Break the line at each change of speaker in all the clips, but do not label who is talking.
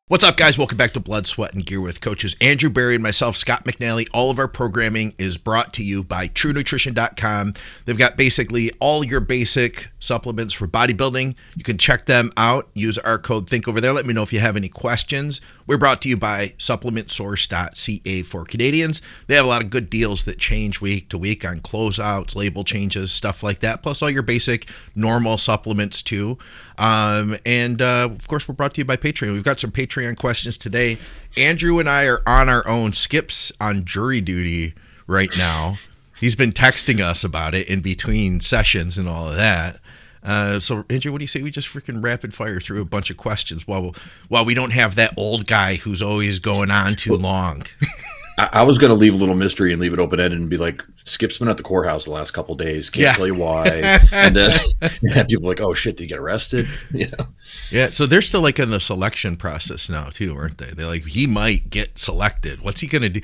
What's up, guys? Welcome back to Blood, Sweat, and Gear with coaches Andrew Berry and myself, Scott McNally. All of our programming is brought to you by TrueNutrition.com. They've got basically all your basic supplements for bodybuilding. You can check them out. Use our code THINK over there. Let me know if you have any questions. We're brought to you by SupplementSource.ca for Canadians. They have a lot of good deals that change week to week on closeouts, label changes, stuff like that, plus all your basic normal supplements too. Of course, we're brought to you by Patreon. We've got some Patreon questions today. Andrew and I are on our own. Skip's on jury duty right now. He's been texting us about it in between sessions and all of that. So Andrew, what do you say we just freaking rapid fire through a bunch of questions while we don't have that old guy who's always going on too long?
I was going to leave a little mystery and leave it open-ended and be like, Skip's been at the courthouse the last couple of days. Can't tell you why. And then people are like, oh, shit, did he get arrested?
Yeah, so they're still like in the selection process now too, aren't they? They're like, he might get selected. What's he going to do?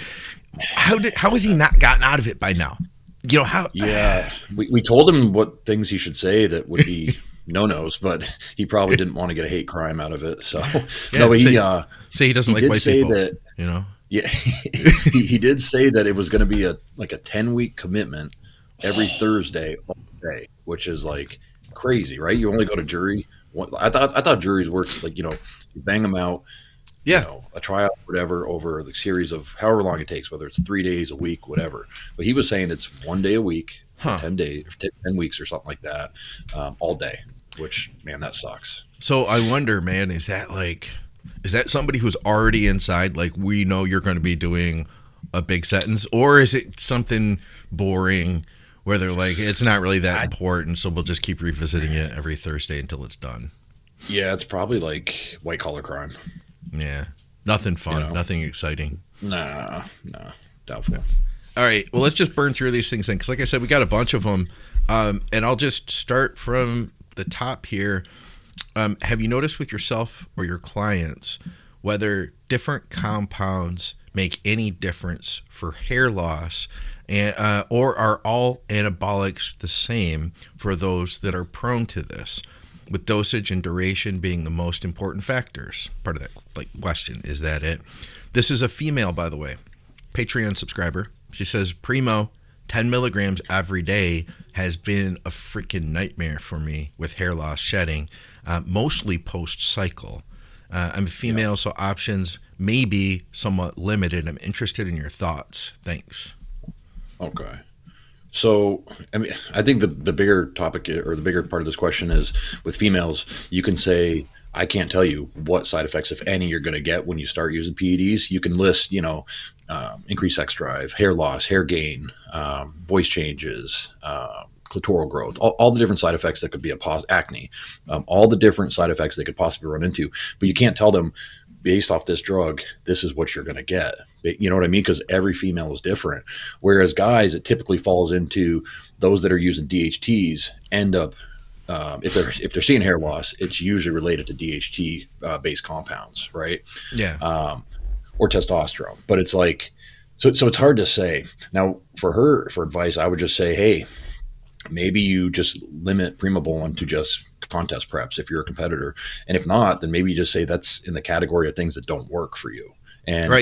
How has he not gotten out of it by now? You know how?
Yeah, we told him what things he should say that would be no-nos, but he probably didn't want to get a hate crime out of it. So no,
say he doesn't like white people.
That,
you know.
Yeah, he did say that it was going to be a 10-week commitment every Thursday all day, which is like crazy, right? You only go to jury. I thought juries worked like, you bang them out.
Yeah,
a tryout, whatever, over the series of however long it takes, whether it's 3 days, a week, whatever. But he was saying it's 1 day a week, 10 days, 10 weeks or something like that, all day. Which, man, that sucks.
So I wonder, man, is that somebody who's already inside? Like, we know you're going to be doing a big sentence, or is it something boring where they're like, it's not really that important, so we'll just keep revisiting it every Thursday until it's done?
Yeah, it's probably like white collar crime.
Yeah, nothing fun, nothing exciting.
No, doubtful.
All right, well, let's just burn through these things then, because like I said, we got a bunch of them, and I'll just start from the top here. Have you noticed with yourself or your clients whether different compounds make any difference for hair loss, or are all anabolics the same for those that are prone to this, with dosage and duration being the most important factors? Part of that question, is that it? This is a female, by the way, Patreon subscriber. She says, Primo, 10 milligrams every day has been a freaking nightmare for me with hair loss, shedding, mostly post-cycle. I'm a female, so options may be somewhat limited. I'm interested in your thoughts. Thanks.
Okay. So, I think the bigger topic, or the bigger part of this question is, with females, you can say, I can't tell you what side effects, if any, you're going to get when you start using PEDs. You can list, increased sex drive, hair loss, hair gain, voice changes, clitoral growth, all the different side effects that could be acne, all the different side effects they could possibly run into. But you can't tell them, based off this drug, this is what you're going to get. You know what I mean? Because every female is different. Whereas guys, it typically falls into those that are using DHTs end up, if they're seeing hair loss, it's usually related to DHT based compounds, right?
Yeah.
Or testosterone. But it's like, so it's hard to say. Now, for advice, I would just say, hey, maybe you just limit Primobolan to just contest preps if you're a competitor. And if not, then maybe you just say that's in the category of things that don't work for you. And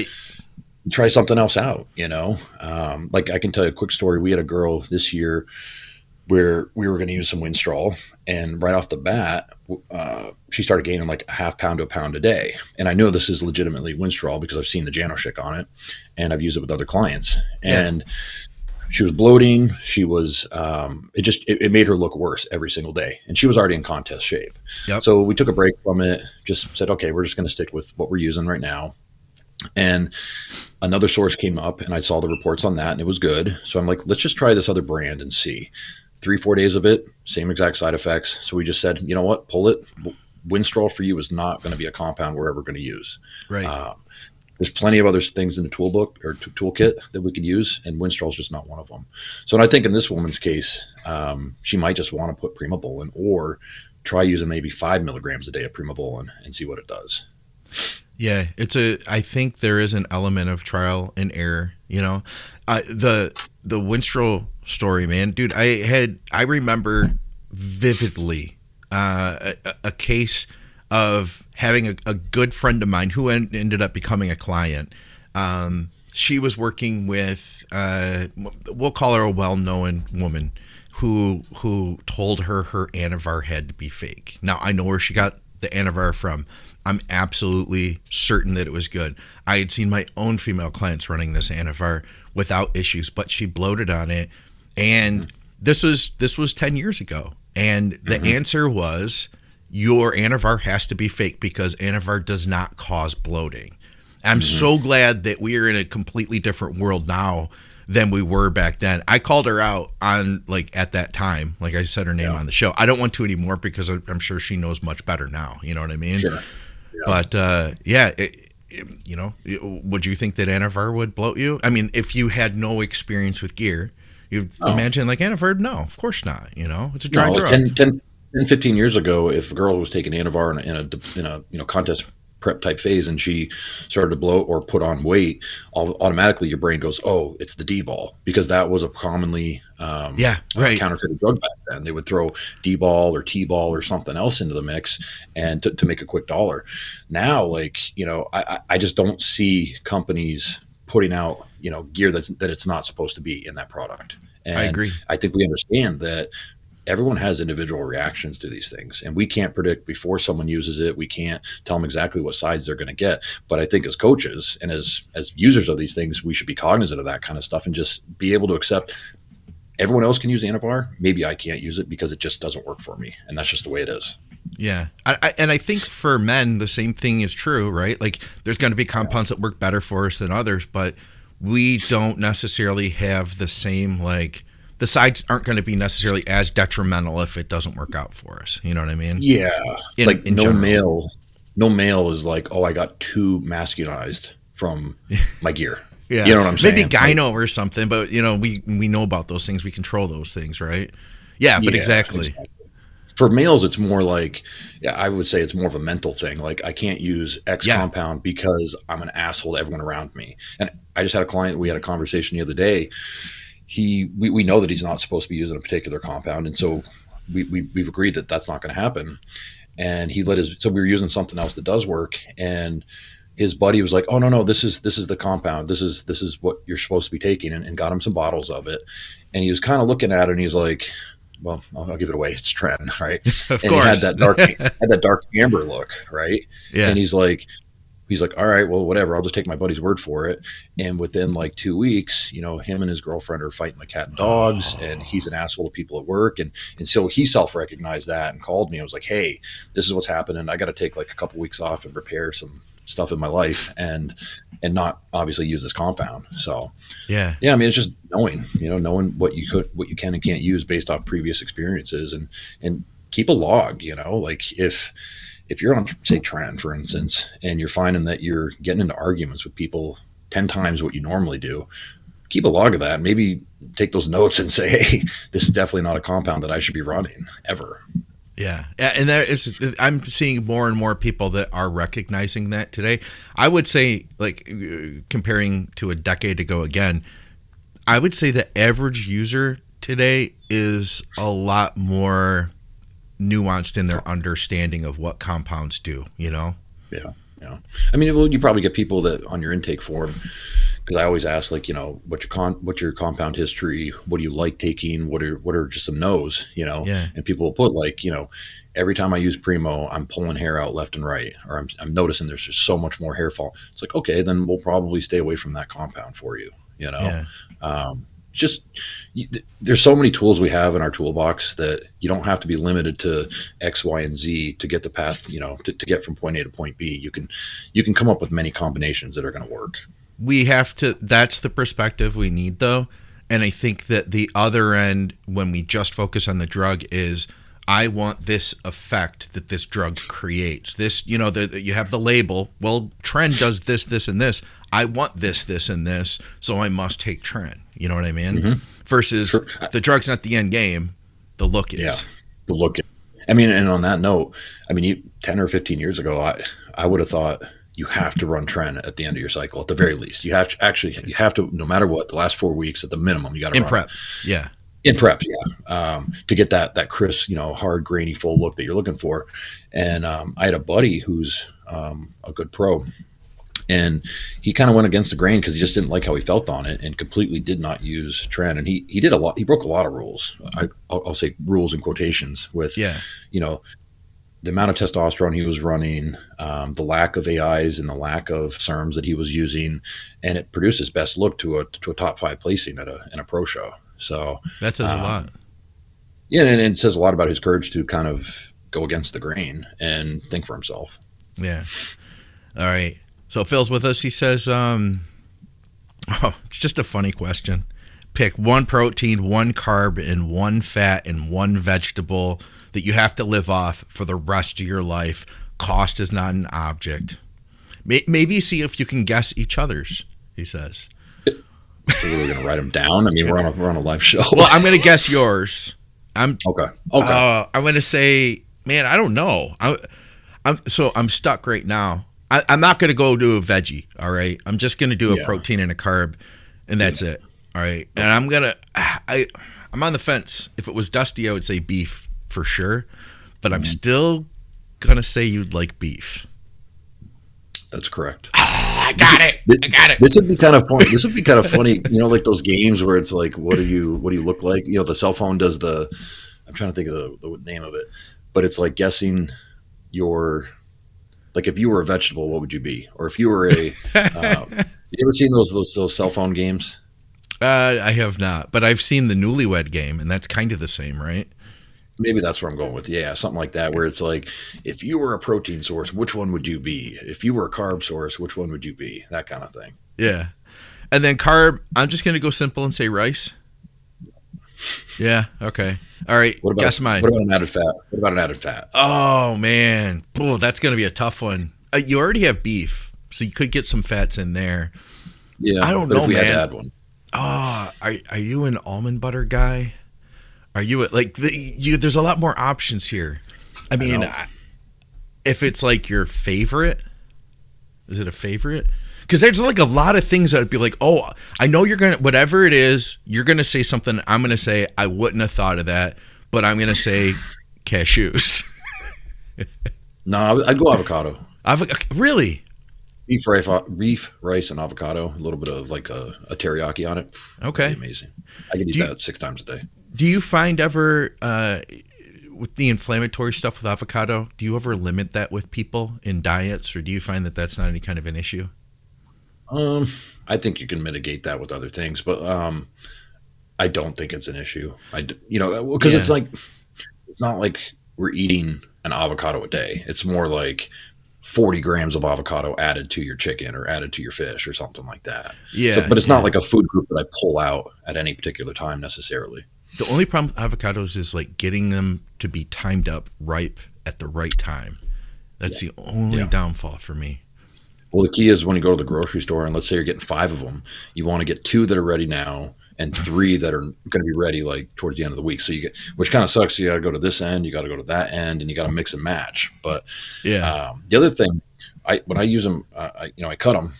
try something else out, Like, I can tell you a quick story. We had a girl this year where we were going to use some Winstrol, and right off the bat, she started gaining like a half pound to a pound a day. And I know this is legitimately Winstrol because I've seen the Gyno on it, and I've used it with other clients. And she was bloating. She was, it made her look worse every single day. And she was already in contest shape. Yep. So we took a break from it, just said, okay, we're just going to stick with what we're using right now. And another source came up, and I saw the reports on that, and it was good. So I'm like, let's just try this other brand and see. 3-4 days of it, same exact side effects. So we just said, you know what, pull it. Winstrol for you is not going to be a compound we're ever going to use.
Right.
There's plenty of other things in the toolbook or toolkit that we could use, and Winstrol is just not one of them. So, and I think in this woman's case, she might just want to put Primobolan, or try using maybe 5 milligrams a day of Primobolan and see what it does.
Yeah, I think there is an element of trial and error. The Winstrol story, man, dude. I remember vividly a case of having a good friend of mine who ended up becoming a client. She was working with, we'll call her a well-known woman who told her Anavar had to be fake. Now, I know where she got the Anavar from. I'm absolutely certain that it was good. I had seen my own female clients running this Anavar without issues, but she bloated on it. And this was 10 years ago. And the answer was, your Anavar has to be fake because Anavar does not cause bloating. I'm so glad that we are in a completely different world now than we were back then. I called her out on, like, at that time, like I said her name on the show. I don't want to anymore because I'm sure she knows much better now. You know what I mean?
Sure.
But you know, would you think that Anavar would bloat you? I mean, if you had no experience with gear, you'd imagine like Anavar. No, of course not. You know, it's a dry drug.
10, 15 years ago, if a girl was taking Anavar in a contest prep type phase and she started to bloat or put on weight, automatically your brain goes, oh, it's the D-ball, because that was a commonly counterfeited drug back then. They would throw D-ball or T-ball or something else into the mix and to make a quick dollar. Now, like, you know, I just don't see companies putting out, you know, gear that it's not supposed to be in that product. And
I agree.
I think we understand that everyone has individual reactions to these things, and we can't predict before someone uses it. We can't tell them exactly what sides they're going to get. But I think as coaches and as users of these things, we should be cognizant of that kind of stuff and just be able to accept everyone else can use Anavar. Maybe I can't use it because it just doesn't work for me. And that's just the way it is.
Yeah. And I think for men, the same thing is true, right? Like there's going to be compounds that work better for us than others, but we don't necessarily have the same, like, the sides aren't going to be necessarily as detrimental if it doesn't work out for us. You know what I mean?
Yeah. No
general.
male is like, oh, I got too masculinized from my gear.
Yeah.
You know what I'm saying?
Maybe Gyno or something, but you know, we know about those things. We control those things, right? Yeah, but exactly.
For males, it's more like, I would say it's more of a mental thing. Like I can't use X compound because I'm an asshole to everyone around me. And I just had a client, we had a conversation the other day. We know that he's not supposed to be using a particular compound, and so we've agreed that that's not going to happen. And so we were using something else that does work, and his buddy was like, "Oh no, this is the compound. This is what you're supposed to be taking," and got him some bottles of it. And he was kind of looking at it, and he's like, "Well, I'll give it away. It's tren, right?"
Of
and
course.
He had that dark amber look, right?
Yeah.
And he's like, all right, well, whatever. I'll just take my buddy's word for it. And within like 2 weeks, you know, him and his girlfriend are fighting like cat and dogs, and he's an asshole to people at work. And so he self-recognized that and called me. I was like, hey, this is what's happening. I got to take like a couple weeks off and repair some stuff in my life and not obviously use this compound. So yeah, I mean, it's just knowing what you can and can't use based off previous experiences, and keep a log, you know, like if you're on, say, tren, for instance, and you're finding that you're getting into arguments with people 10 times what you normally do, keep a log of that. Maybe take those notes and say, hey, this is definitely not a compound that I should be running ever.
Yeah. And I'm seeing more and more people that are recognizing that today. I would say, like, comparing to a decade ago again, I would say the average user today is a lot more nuanced in their understanding of what compounds do, you know?
Yeah. I mean, well, you probably get people that on your intake form, because I always ask, like, you know, what's your compound history? What do you like taking? What are just some no's, you know?
Yeah.
And people will put, like, you know, every time I use Primo, I'm pulling hair out left and right, or I'm noticing there's just so much more hair fall. It's like, okay, then we'll probably stay away from that compound for you, you know? Yeah. There's so many tools we have in our toolbox that you don't have to be limited to X, Y, and Z to get the path, you know, to get from point A to point B. You can come up with many combinations that are going to work.
That's the perspective we need, though. And I think that the other end, when we just focus on the drug, is I want this effect that this drug creates. This, you know, you have the label. Well, tren does this, this, and this. I want this, this, and this, so I must take tren. You know what I mean? Mm-hmm. Versus the drug's not the end game. The look is.
Yeah, the look. I mean, and on that note, I mean, 10 or 15 years ago, I would have thought you have to run tren at the end of your cycle at the very least. You have to, no matter what, the last 4 weeks at the minimum, you got to run
prep. Yeah.
In prep, yeah, to get that crisp, hard, grainy, full look that you're looking for. And I had a buddy who's a good pro, and he kind of went against the grain because he just didn't like how he felt on it, and completely did not use tren. And he did a lot. He broke a lot of rules. I'll say rules in quotations with,
Yeah.
The amount of testosterone he was running, the lack of AIs and the lack of SERMs that he was using, and it produced his best look to a top 5 placing in a pro show. So
That says a lot.
Yeah, and it says a lot about his courage to kind of go against the grain and think for himself.
Yeah. All right. So Phil's with us. He says, it's just a funny question. Pick one protein, one carb, and one fat, and one vegetable that you have to live off for the rest of your life. Cost is not an object. Maybe see if you can guess each other's, he says.
So we're going to write them down? I mean, we're on a live show.
Well, I'm going to guess yours.
Okay.
I'm going to say, man, I don't know. I'm stuck right now. I'm not going to go do a veggie, all right? I'm just going to do a protein and a carb, and that's it, all right? And I'm on the fence. If it was Dusty, I would say beef for sure, but I'm still going to say you'd like beef.
That's correct.
I got it.
This would be kind of funny. Like those games where it's like, what do you look like? The cell phone does I'm trying to think of the name of it, but it's like guessing like if you were a vegetable, what would you be? Or if you were you ever seen those cell phone games?
I have not, but I've seen the Newlywed Game, and that's kind of the same, right?
Maybe that's where I'm going with. Yeah, something like that, where it's like, if you were a protein source, which one would you be? If you were a carb source, which one would you be? That kind of thing.
Yeah. And then carb, I'm just going to go simple and say rice. Yeah, okay. All right, guess mine.
What about an added fat?
Oh, man. Oh, that's going to be a tough one. You already have beef, so you could get some fats in there.
Yeah,
I don't know,
if we
man.
had to add one.
Oh, are you an almond butter guy? Are you there's a lot more options here. I mean, if it's like your favorite, is it a favorite? Because there's like a lot of things that would be like, oh, I know you're going to, whatever it is, you're going to say something. I'm going to say, I wouldn't have thought of that, but I'm going to say cashews.
No, I'd go avocado.
Really?
Beef, rice, and avocado. A little bit of like a teriyaki on it.
Okay.
That'd be amazing. I could eat that 6 times a day.
Do you find ever, with the inflammatory stuff with avocado, do you ever limit that with people in diets, or do you find that that's not any kind of an issue?
I think you can mitigate that with other things, but I don't think it's an issue. Because it's like, it's not like we're eating an avocado a day. It's more like 40 grams of avocado added to your chicken or added to your fish or something like that.
Yeah.
But it's not like a food group that I pull out at any particular time necessarily.
The only problem with avocados is like getting them to be timed up ripe at the right time. That's the only downfall for me.
Well, the key is when you go to the grocery store, and let's say you're getting 5 of them, you want to get 2 that are ready now and 3 that are going to be ready like towards the end of the week. So which kind of sucks. You got to go to this end, you got to go to that end, and you got to mix and match. But the other thing, when I use them, I cut them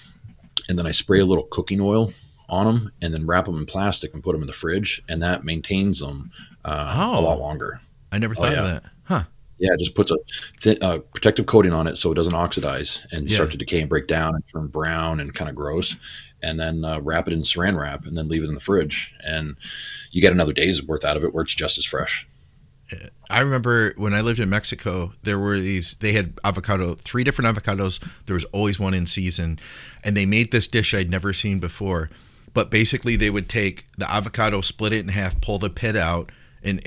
and then I spray a little cooking oil on them and then wrap them in plastic and put them in the fridge, and that maintains them a lot longer.
I never thought of that. Huh.
Yeah, it just puts a thin, protective coating on it so it doesn't oxidize and start to decay and break down and turn brown and kind of gross. And then wrap it in saran wrap and then leave it in the fridge. And you get another day's worth out of it where it's just as fresh.
I remember when I lived in Mexico, they had 3 different avocados. There was always one in season. And they made this dish I'd never seen before. But basically they would take the avocado, split it in half, pull the pit out and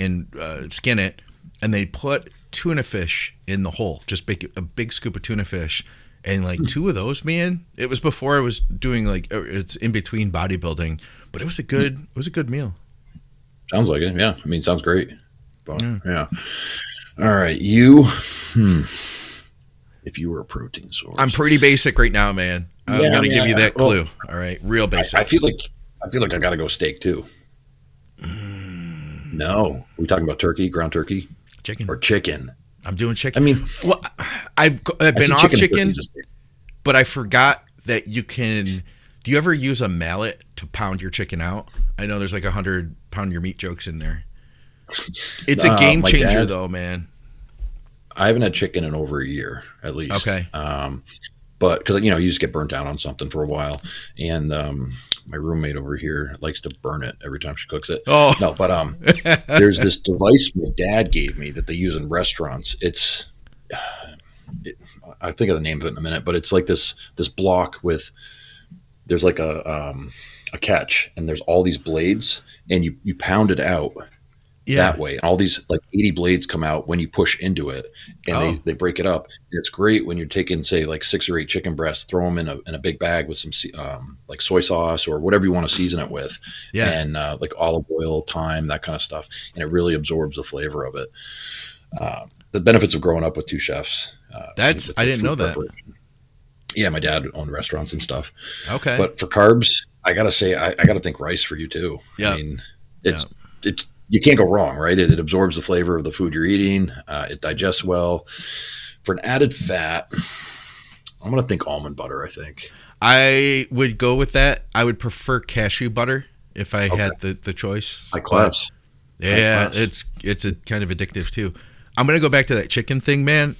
skin it. And they'd put tuna fish in the hole, just a big scoop of tuna fish. And like 2 of those, man, it was before I was doing it's in between bodybuilding, but it was a good meal.
Sounds like it. Yeah. I mean, sounds great. But, yeah. All right. If you were a protein source,
I'm pretty basic right now, man. I'm going to give you that clue. All right. Real basic.
I feel like I got to go steak too. No. Are we talking about turkey, ground turkey?
Chicken.
Or chicken?
I'm doing chicken.
I mean,
well, I've been off chicken, but I forgot that you can. Do you ever use a mallet to pound your chicken out? I know there's like 100 pound your meat jokes in there. It's a game changer though, man.
I haven't had chicken in over a year at least.
Okay.
But because you just get burnt out on something for a while, and my roommate over here likes to burn it every time she cooks it.
Oh
no, but there's this device my dad gave me that they use in restaurants. I think of the name of it in a minute, but it's like this block with there's like a catch, and there's all these blades, and you pound it out. Yeah. That way. And all these like 80 blades come out when you push into it, and they break it up. And it's great when you're taking, say, like 6 or 8 chicken breasts, throw them in a big bag with some like soy sauce or whatever you want to season it with. Yeah. And like olive oil, thyme, that kind of stuff. And it really absorbs the flavor of it. The benefits of growing up with 2 chefs.
I didn't know that.
Yeah, my dad owned restaurants and stuff.
Okay.
But for carbs, I got to say, I got to think rice for you too. Yeah. I mean, it's you can't go wrong, right? It absorbs the flavor of the food you're eating. It digests well. For an added fat, I'm going to think almond butter, I think.
I would go with that. I would prefer cashew butter if I had the choice.
High class.
Yeah, it's a kind of addictive too. I'm going to go back to that chicken thing, man.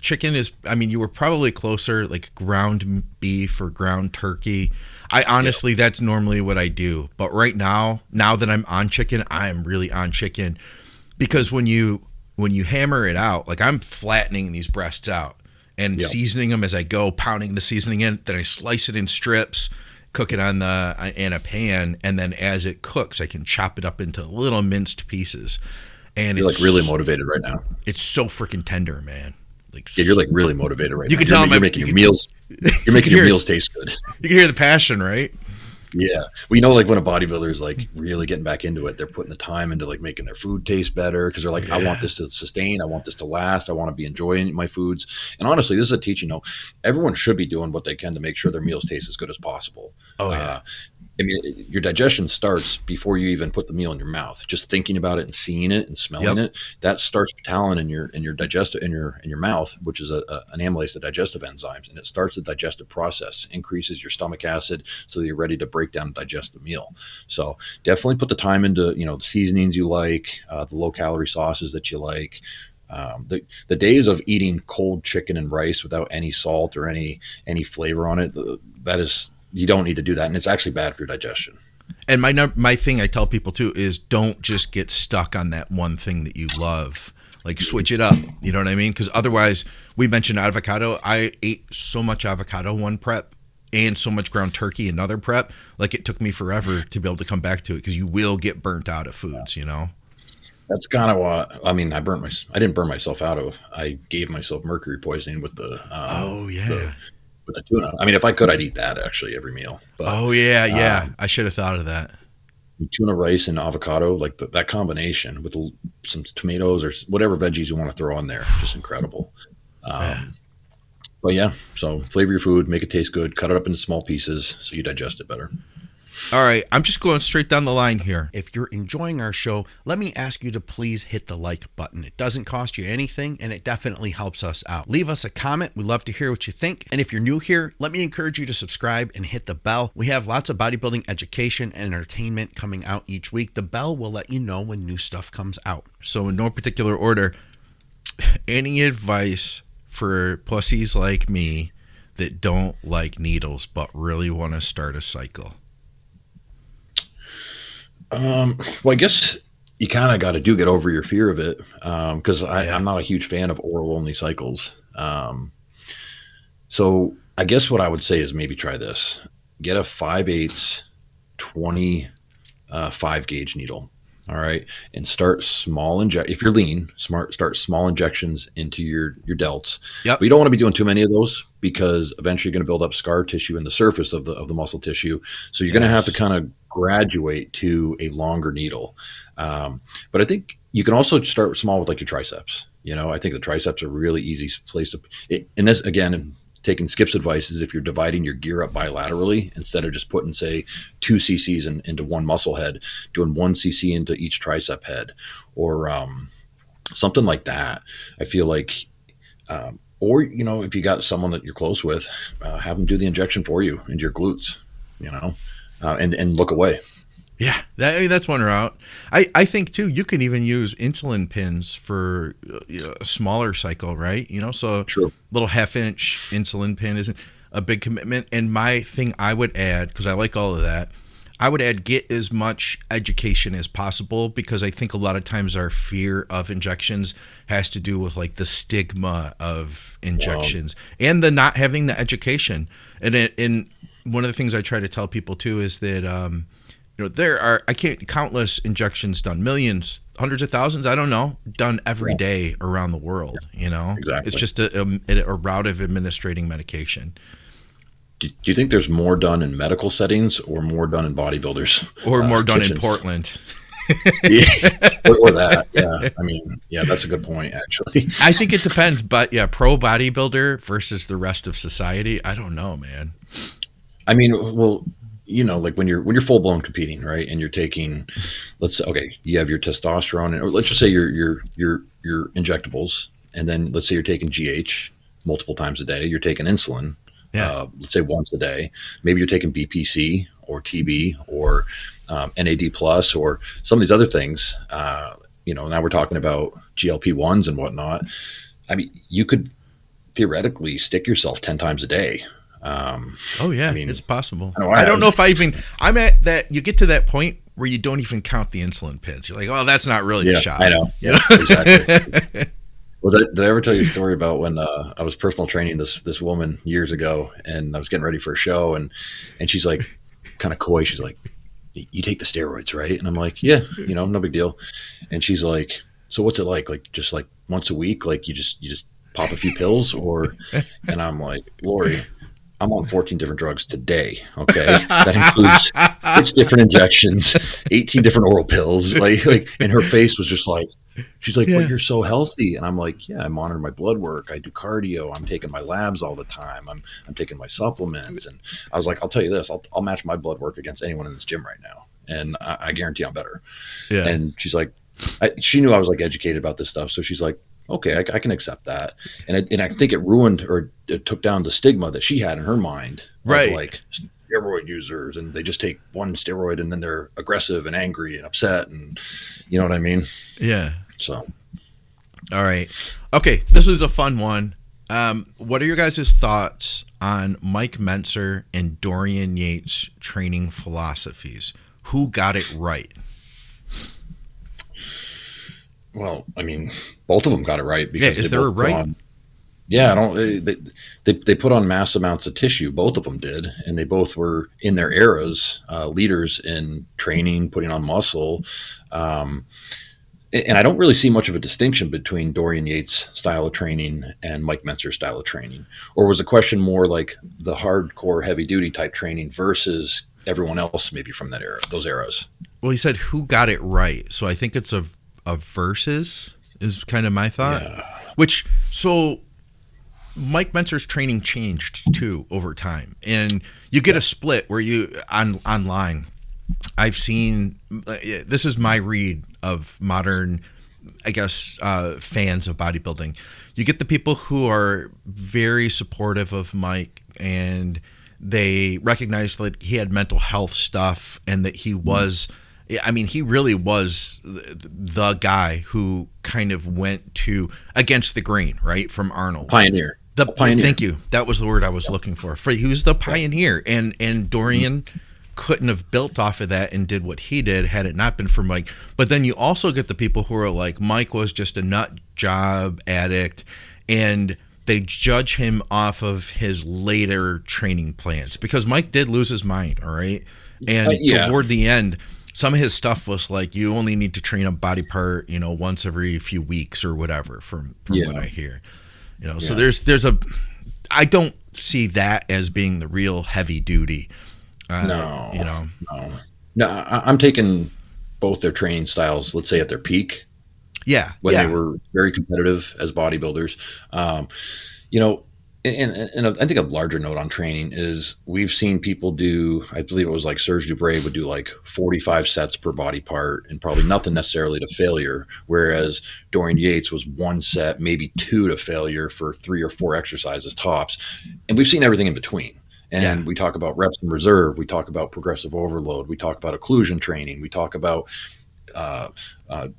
Chicken is, I mean, you were probably closer, like ground beef or ground turkey. I honestly, that's normally what I do. But right now that I'm on chicken, I am really on chicken, because when you hammer it out, like I'm flattening these breasts out and seasoning them as I go, pounding the seasoning in, then I slice it in strips, cook it in a pan, and then as it cooks, I can chop it up into little minced pieces. And
you're like really motivated right now.
It's so freaking tender, man.
You're like really motivated right now.
You can tell
you're making your meals. You're making your meals taste good.
You can hear the passion, right?
Yeah. Well, like when a bodybuilder is like really getting back into it, they're putting the time into like making their food taste better, because they're like, I want this to sustain. I want this to last. I want to be enjoying my foods. And honestly, this is a teaching. Everyone should be doing what they can to make sure their meals taste as good as possible. Oh yeah. I mean, your digestion starts before you even put the meal in your mouth. Just thinking about it and seeing it and smelling it, that starts talent in your digestive in your mouth, which is an amylase of digestive enzymes, and it starts the digestive process, increases your stomach acid so that you're ready to break down and digest the meal. So definitely put the time into the seasonings you like, the low calorie sauces that you like. The days of eating cold chicken and rice without any salt or any flavor on it, you don't need to do that, and it's actually bad for your digestion.
And my thing I tell people too is don't just get stuck on that one thing that you love. Like switch it up. You know what I mean? Because otherwise, we mentioned avocado. I ate so much avocado one prep and so much ground turkey another prep. Like it took me forever to be able to come back to it, because you will get burnt out of foods.
That's kind of what I mean. I didn't burn myself out of. I gave myself mercury poisoning with the. With the tuna. I mean, if I could, I'd eat that actually every meal. But,
I should have thought of that.
Tuna, rice, and avocado, like that combination with some tomatoes or whatever veggies you want to throw on there, just incredible. But yeah, so flavor your food, make it taste good, cut it up into small pieces so you digest it better.
All right, I'm just going straight down the line here. If you're enjoying our show, let me ask you to please hit the like button. It doesn't cost you anything, and it definitely helps us out. Leave us a comment. We'd love to hear what you think. And if you're new here, let me encourage you to subscribe and hit the bell. We have lots of bodybuilding education and entertainment coming out each week. The bell will let you know when new stuff comes out. So in no particular order, any advice for pussies like me that don't like needles but really want to start a cycle?
Well, I guess you kind of got to get over your fear of it, because I'm not a huge fan of oral only cycles. So I guess what I would say is maybe try this. Get a 5/8 20 5-gauge needle. All right. And start small if you're lean, start small injections into your delts. Yep. But you don't want to be doing too many of those, because eventually you're going to build up scar tissue in the surface of the muscle tissue. So you're going to have to kind of graduate to a longer needle. But I think you can also start small with like your triceps. I think the triceps are a really easy place to, and this again, taking Skip's advice is if you're dividing your gear up bilaterally, instead of just putting, say, 2 cc's into one muscle head, doing 1 cc into each tricep head, or something like that. I feel like, or, if you got someone that you're close with, have them do the injection for you into your glutes, and look away.
Yeah, that's one route. I think too, you can even use insulin pins for a smaller cycle, right? So
True.
little half-inch insulin pin isn't a big commitment. And my thing I would add, because I like all of that, I would add get as much education as possible, because I think a lot of times our fear of injections has to do with like the stigma of injections and the not having the education. And one of the things I try to tell people too is that there are countless injections done, millions, hundreds of thousands, I don't know, done every day around the world.
Exactly.
It's just a route of administrating medication.
Do you think there's more done in medical settings or more done in bodybuilders?
Or more done
kitchens?
in Portland?
or that. Yeah. I mean, yeah, that's a good point, actually.
I think it depends. But yeah, pro bodybuilder versus the rest of society, I don't know, man.
I mean, well, like when you're full blown competing, right? And you're taking, you have your testosterone, or let's just say your injectables. And then let's say you're taking GH multiple times a day. You're taking insulin.
Yeah.
Let's say once a day. Maybe you're taking BPC or TB or NAD plus or some of these other things. Now we're talking about GLP-1s and whatnot. I mean, you could theoretically stick yourself 10 times a day.
It's possible.
I
don't know if I'm at that. You get to that point where you don't even count the insulin pins. You're like, oh, that's not really a shot.
I know. Yeah, exactly. Well, did I ever tell you a story about when I was personal training this woman years ago, and I was getting ready for a show, and she's like, kind of coy. She's like, "You take the steroids, right?" And I'm like, "Yeah, no big deal." And she's like, "So what's it like? Like just like once a week? Like you just pop a few pills, or?" And I'm like, "Lori, I'm on 14 different drugs today. Okay, that includes 6 different injections, 18 different oral pills." Like, and her face was just like. She's like, "But you're so healthy." And I'm like, "Yeah, I monitor my blood work. I do cardio. I'm taking my labs all the time. I'm taking my supplements." And I was like, "I'll tell you this, I'll match my blood work against anyone in this gym right now. And I guarantee I'm better."
Yeah.
And she's like, she knew I was like educated about this stuff. So she's like, "Okay, I can accept that." And I think it ruined, or it took down the stigma that she had in her mind.
Right.
Of like steroid users, and they just take one steroid and then they're aggressive and angry and upset. And you know what I mean?
Yeah.
So,
all right. Okay, this was a fun one. What are your guys' thoughts on Mike Mentzer and Dorian Yates training philosophies? Who got it right?
Well, I mean, both of them got it right. Because
is there a right?
I don't. They put on mass amounts of tissue. Both of them did, and they both were in their eras leaders in training, putting on muscle. And I don't really see much of a distinction between Dorian Yates' style of training and Mike Mentzer's style of training. Or was the question more like the hardcore, heavy-duty type training versus everyone else maybe from that era, those eras?
Well, he said who got it right. So I think it's a versus is kind of my thought. Yeah. So Mike Mentzer's training changed too over time. And you get a split where you, online, I've seen, this is my read of modern, I guess, fans of bodybuilding. You get the people who are very supportive of Mike, and they recognize that he had mental health stuff and that he was, he really was the guy who kind of went against the grain, right? From Arnold.
Pioneer.
Pioneer. Thank you. That was the word I was looking for. He was the pioneer, and Dorian couldn't have built off of that and did what he did had it not been for Mike. But then you also get the people who are like, Mike was just a nut job addict, and they judge him off of his later training plans, because Mike did lose his mind, all right? And toward the end, some of his stuff was like, you only need to train a body part, once every few weeks or whatever, from what I hear. So there's I don't see that as being the real heavy duty.
No, I'm taking both their training styles, let's say at their peak.
Yeah.
When they were very competitive as bodybuilders. And I think a larger note on training is we've seen people do, I believe it was like Serge Dubray would do like 45 sets per body part and probably nothing necessarily to failure. Whereas Dorian Yates was 1 set, maybe 2 to failure for 3 or 4 exercises tops. And we've seen everything in between. And we talk about reps in reserve. We talk about progressive overload. We talk about occlusion training. We talk about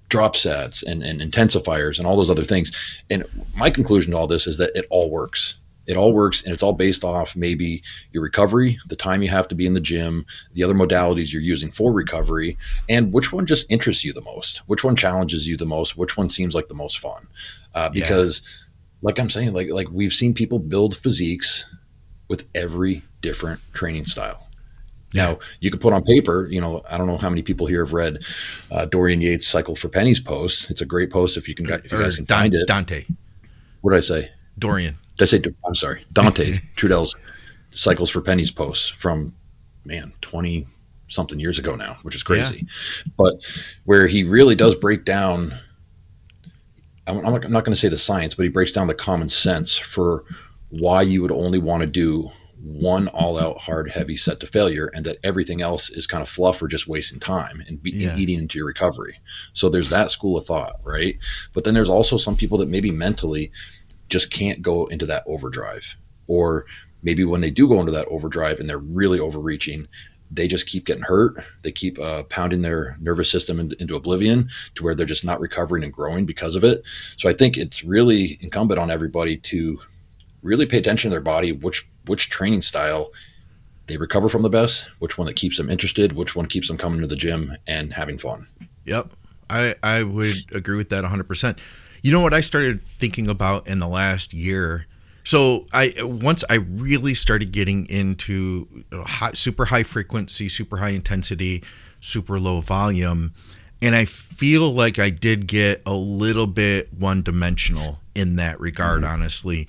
drop sets and intensifiers and all those other things. And my conclusion to all this is that it all works. It all works, and it's all based off maybe your recovery, the time you have to be in the gym, the other modalities you're using for recovery, and which one just interests you the most, which one challenges you the most, which one seems like the most fun. Because like I'm saying, like we've seen people build physiques with every different training style. Now, you could put on paper, I don't know how many people here have read Dorian Yates' Cycle for Pennies post. It's a great post if you guys can find it.
Dante.
What did I say?
Dorian.
Did I say? I'm sorry. Dante Trudell's Cycles for Pennies post from, 20-something years ago now, which is crazy. Yeah. But where he really does break down, I'm not going to say the science, but he breaks down the common sense for why you would only want to do one all-out hard heavy set to failure, and that everything else is kind of fluff or just wasting time and eating into your recovery. So there's that school of thought, right? But then there's also some people that maybe mentally just can't go into that overdrive, or maybe when they do go into that overdrive and they're really overreaching, they just keep getting hurt. They keep pounding their nervous system into oblivion to where they're just not recovering and growing because of it. So I think it's really incumbent on everybody to really pay attention to their body, which training style they recover from the best, which one that keeps them interested, which one keeps them coming to the gym and having fun.
Yep. I would agree with that 100%. You know what I started thinking about in the last year? So once I really started getting into super high frequency, super high intensity, super low volume, and I feel like I did get a little bit one-dimensional in that regard, honestly.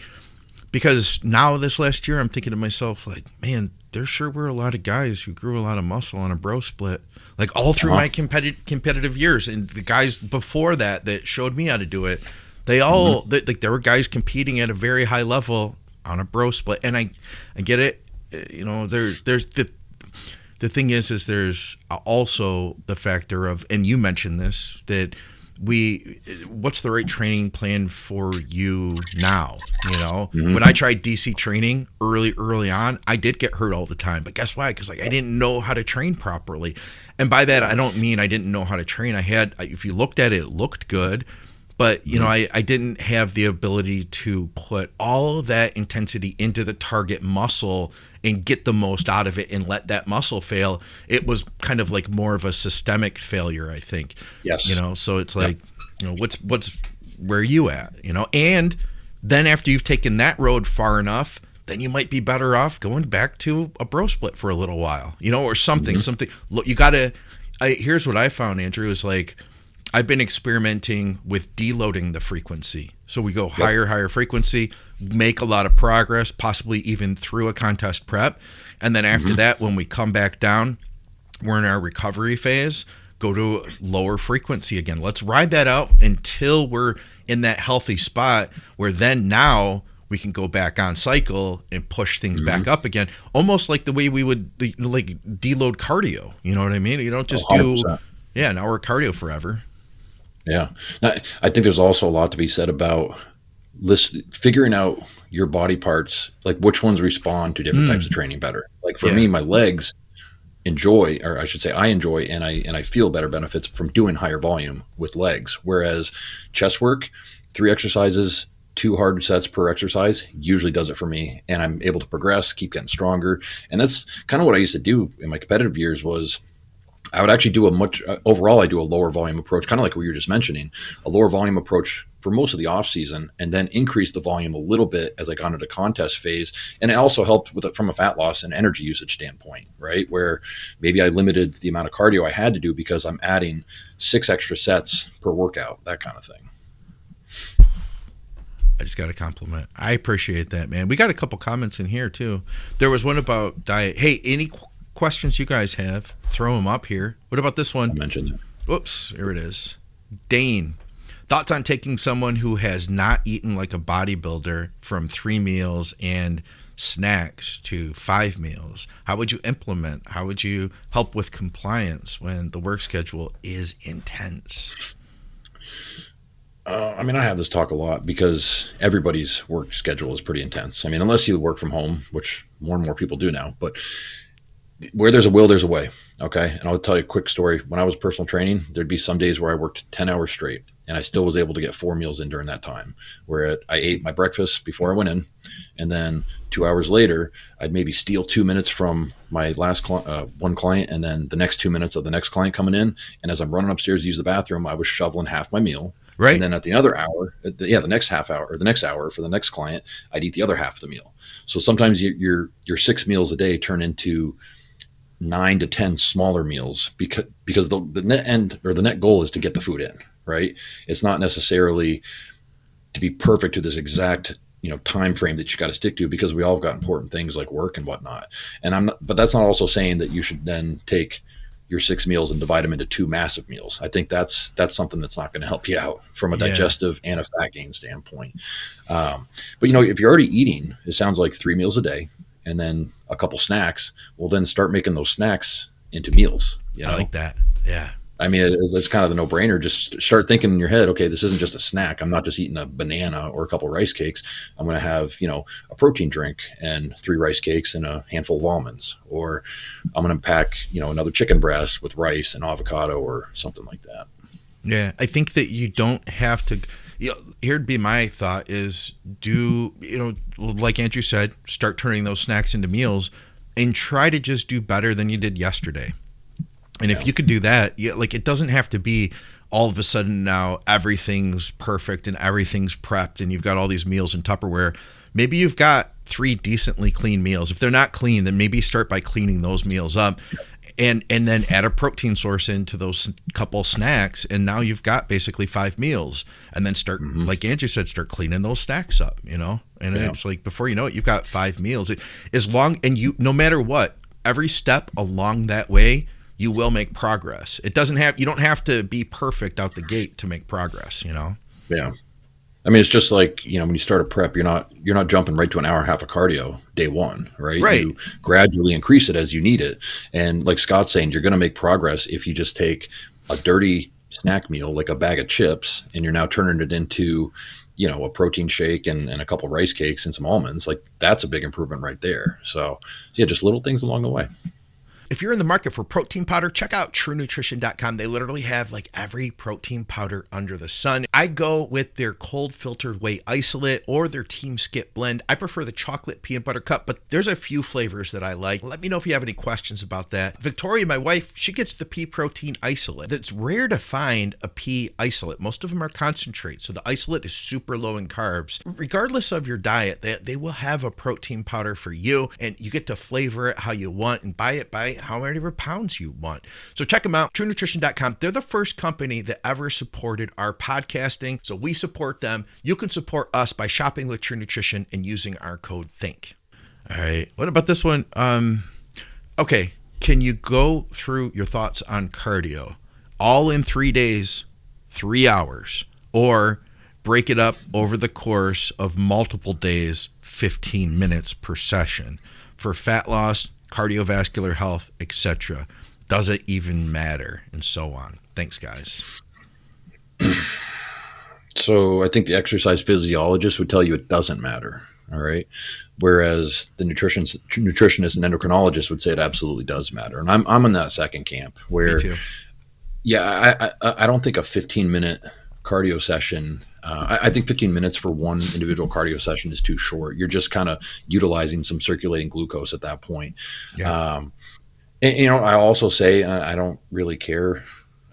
Because now this last year, I'm thinking to myself, like, man, there sure were a lot of guys who grew a lot of muscle on a bro split, like all through my competitive years. And the guys before that showed me how to do it, they all, there were guys competing at a very high level on a bro split. And I get it. There's the thing is there's also the factor of, and you mentioned this, that what's the right training plan for you now? When I tried DC training early on, I did get hurt all the time. But guess why? Because I didn't know how to train properly. And by that, I don't mean I didn't know how to train. If you looked at it, it looked good. But, I didn't have the ability to put all of that intensity into the target muscle and get the most out of it and let that muscle fail. It was kind of like more of a systemic failure, I think.
Yes.
So it's like, what's where are you at? And then after you've taken that road far enough, then you might be better off going back to a bro split for a little while, or something. Look, you got to, here's what I found, Andrew, is like, I've been experimenting with deloading the frequency. So we go higher frequency, make a lot of progress, possibly even through a contest prep. And then after that, when we come back down, we're in our recovery phase, go to lower frequency again. Let's ride that out until we're in that healthy spot where then now we can go back on cycle and push things back up again. Almost like the way we would like deload cardio. You know what I mean? You don't just 100%. Do an hour cardio forever.
Yeah. Now, I think there's also a lot to be said about figuring out your body parts, like which ones respond to different types of training better. Like for me, my legs enjoy, or I should say I enjoy, and I feel better benefits from doing higher volume with legs. Whereas chest work, 3 exercises, 2 hard sets per exercise usually does it for me. And I'm able to progress, keep getting stronger. And that's kind of what I used to do in my competitive years was I would actually do overall, I do a lower volume approach, kind of like what you were just mentioning, a lower volume approach for most of the off season, and then increase the volume a little bit as I got into the contest phase. And it also helped with it from a fat loss and energy usage standpoint, right? Where maybe I limited the amount of cardio I had to do because I'm adding 6 extra sets per workout, that kind of thing.
I just got a compliment. I appreciate that, man. We got a couple comments in here too. There was one about diet. Hey, any questions you guys have, throw them up here. What about this one?
I mentioned it.
Whoops, here it is. Dane, thoughts on taking someone who has not eaten like a bodybuilder from 3 meals and snacks to 5 meals? How would you implement? How would you help with compliance when the work schedule is intense?
I mean, I have this talk a lot because everybody's work schedule is pretty intense. I mean, unless you work from home, which more and more people do now, but where there's a will, there's a way. Okay. And I'll tell you a quick story. When I was personal training, there'd be some days where I worked 10 hours straight and I still was able to get 4 meals in during that time, where I ate my breakfast before I went in. And then 2 hours later, I'd maybe steal 2 minutes from my last one client and then the next 2 minutes of the next client coming in. And as I'm running upstairs to use the bathroom, I was shoveling half my meal.
Right.
And then at the other hour, the next half hour or the next hour for the next client, I'd eat the other half of the meal. So sometimes your 6 meals a day turn into 9 to 10 smaller meals because the net end or the net goal is to get the food in, right? It's not necessarily to be perfect to this exact, time frame that you got to stick to, because we all have got important things like work and whatnot. But that's not also saying that you should then take your 6 meals and divide them into 2 massive meals. I think that's something that's not going to help you out from a digestive and a fat gain standpoint. But if you're already eating, it sounds like 3 meals a day and then a couple snacks, well, then start making those snacks into meals.
I like that. Yeah.
I mean, it's kind of the no-brainer. Just start thinking in your head, okay, this isn't just a snack. I'm not just eating a banana or a couple of rice cakes. I'm going to have, a protein drink and 3 rice cakes and a handful of almonds. Or I'm going to pack, another chicken breast with rice and avocado or something like that.
Yeah. I think that you don't have to, here'd be my thought is like Andrew said, start turning those snacks into meals and try to just do better than you did yesterday. And if you could do that, it doesn't have to be all of a sudden now everything's perfect and everything's prepped and you've got all these meals in Tupperware. Maybe you've got 3 decently clean meals. If they're not clean, then maybe start by cleaning those meals up and then add a protein source into those couple snacks. And now you've got basically 5 meals, and then start, like Andrew said, start cleaning those snacks up, and it's like, before you know it, you've got 5 meals. No matter what, every step along that way, you will make progress. You don't have to be perfect out the gate to make progress, Yeah.
I mean, it's just like, when you start a prep, you're not jumping right to an hour and a half of cardio day one, right?
Right.
You gradually increase it as you need it. And like Scott's saying, you're going to make progress if you just take a dirty snack meal, like a bag of chips, and you're now turning it into, a protein shake and a couple of rice cakes and some almonds. Like, that's a big improvement right there. So yeah, just little things along the way.
If you're in the market for protein powder, check out TrueNutrition.com. They literally have every protein powder under the sun. I go with their cold filtered whey isolate or their Team Skip blend. I prefer the chocolate peanut butter cup, but there's a few flavors that I like. Let me know if you have any questions about that. Victoria, my wife, she gets the pea protein isolate. It's rare to find a pea isolate. Most of them are concentrate, so the isolate is super low in carbs. Regardless of your diet, they will have a protein powder for you, and you get to flavor it how you want and buy it by however pounds you want. So check them out, TrueNutrition.com. They're the first company that ever supported our podcasting, so we support them. You can support us by shopping with True Nutrition and using our code THINK. All right, what about this one? Okay, can you go through your thoughts on cardio? All in 3 days, 3 hours, or break it up over the course of multiple days, 15 minutes per session for fat loss, cardiovascular health, etc. Does it even matter? And so on. Thanks, guys.
So I think the exercise physiologist would tell you it doesn't matter. All right. Whereas the nutritionist and endocrinologist would say it absolutely does matter. And I'm in that second camp where,
Me too.
Yeah, I don't think a 15-minute cardio session, I think 15 minutes for one individual cardio session is too short. You're just kind of utilizing some circulating glucose at that point.
Yeah.
I also say, and I don't really care.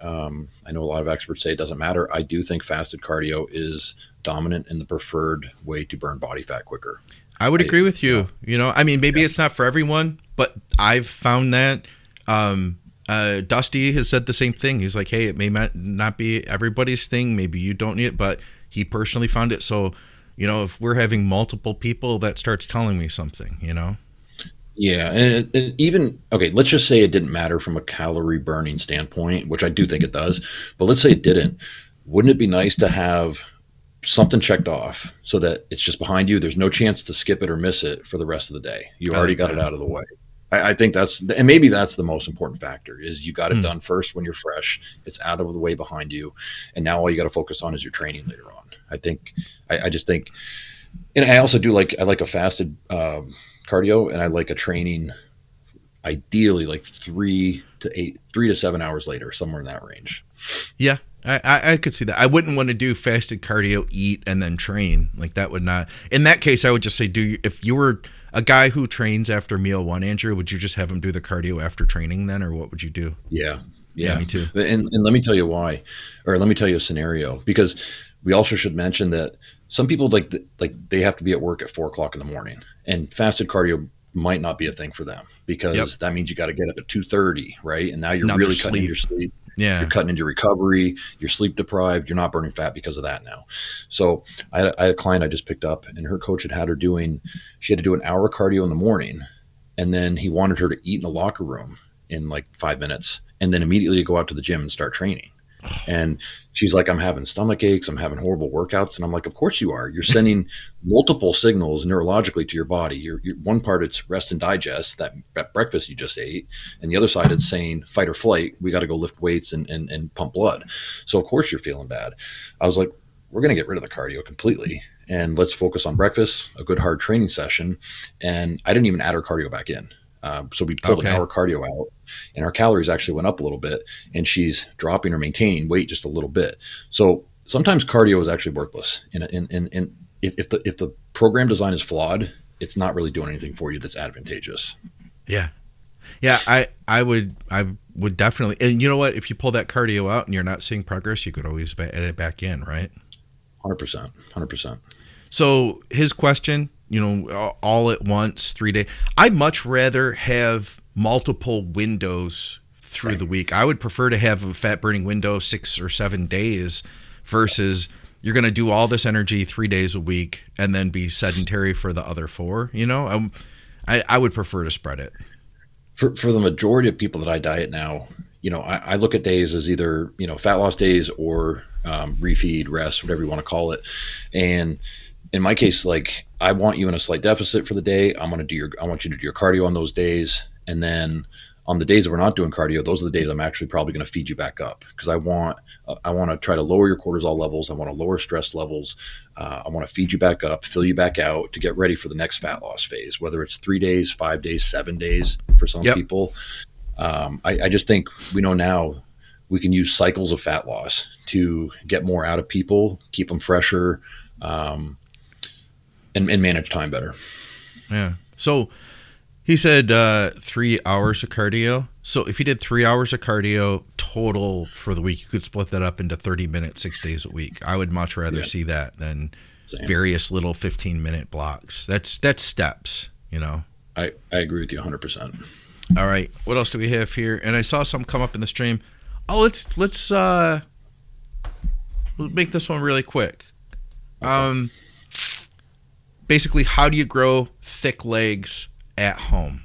I know a lot of experts say it doesn't matter. I do think fasted cardio is dominant and the preferred way to burn body fat quicker.
I would agree with you. Maybe it's not for everyone, but I've found that Dusty has said the same thing. He's like, hey, it may not be everybody's thing. Maybe you don't need it, but he personally found it. So, if we're having multiple people, that starts telling me something,
Yeah. And even, okay, let's just say it didn't matter from a calorie burning standpoint, which I do think it does, but let's say it didn't. Wouldn't it be nice to have something checked off so that it's just behind you? There's no chance to skip it or miss it for the rest of the day. You already got it out of the way. I think and maybe that's the most important factor is you got it
Mm.
done first when you're fresh. It's out of the way behind you. And now all you got to focus on is your training later on. I just think, and I also I like a fasted cardio, and I like a training ideally like 3 to 7 hours later, somewhere in that range.
Yeah, I could see that. I wouldn't want to do fasted cardio, eat, and then train. Like that would not. In that case, I would just say, if you were a guy who trains after meal one, Andrew, would you just have him do the cardio after training then, or what would you do?
Yeah.
Yeah, me too.
And let me tell you why, or let me tell you a scenario, because we also should mention that some people like they have to be at work at 4:00 in the morning, and fasted cardio might not be a thing for them because that means you got to get up at 2:30, right? And now you're really cutting into your sleep.
Yeah.
You're cutting into recovery. You're sleep deprived. You're not burning fat because of that now. So I had a client I just picked up, and her coach had her she had to do an hour cardio in the morning, and then he wanted her to eat in the locker room in like 5 minutes, and then immediately go out to the gym and start training. And she's like, I'm having stomach aches. I'm having horrible workouts. And I'm like, of course you are. You're sending multiple signals neurologically to your body. You're one part, it's rest and digest, that breakfast you just ate. And the other side, it's saying fight or flight. We got to go lift weights and pump blood. So of course you're feeling bad. I was like, we're going to get rid of the cardio completely. And let's focus on breakfast, a good hard training session. And I didn't even add her cardio back in. So we pulled an hour cardio out, and our calories actually went up a little bit, and she's dropping or maintaining weight just a little bit. So sometimes cardio is actually worthless. And if the program design is flawed, it's not really doing anything for you that's advantageous.
Yeah. Yeah. I would definitely, and you know what, if you pull that cardio out and you're not seeing progress, you could always add it back in, right?
100%.
So his question, all at once, 3 days. I'd much rather have multiple windows through the week. I would prefer to have a fat burning window 6 or 7 days versus you're going to do all this energy 3 days a week and then be sedentary for the other 4. I would prefer to spread it.
For the majority of people that I diet now, I look at days as either, fat loss days or refeed, rest, whatever you want to call it. And in my case, like I want you in a slight deficit for the day. I want you to do your cardio on those days. And then on the days that we're not doing cardio, those are the days I'm actually probably going to feed you back up because I want to try to lower your cortisol levels. I want to lower stress levels. I want to feed you back up, fill you back out to get ready for the next fat loss phase, whether it's 3 days, 5 days, 7 days for some people. I just think we know now we can use cycles of fat loss to get more out of people, keep them fresher, and manage time better.
Yeah. So he said 3 hours of cardio. So if you did 3 hours of cardio total for the week, you could split that up into 30 minutes, 6 days a week. I would much rather see that than various little 15-minute blocks. That's steps,
I agree with you 100%.
All right. What else do we have here? And I saw some come up in the stream. Oh, let's make this one really quick. Okay. Basically, how do you grow thick legs at home?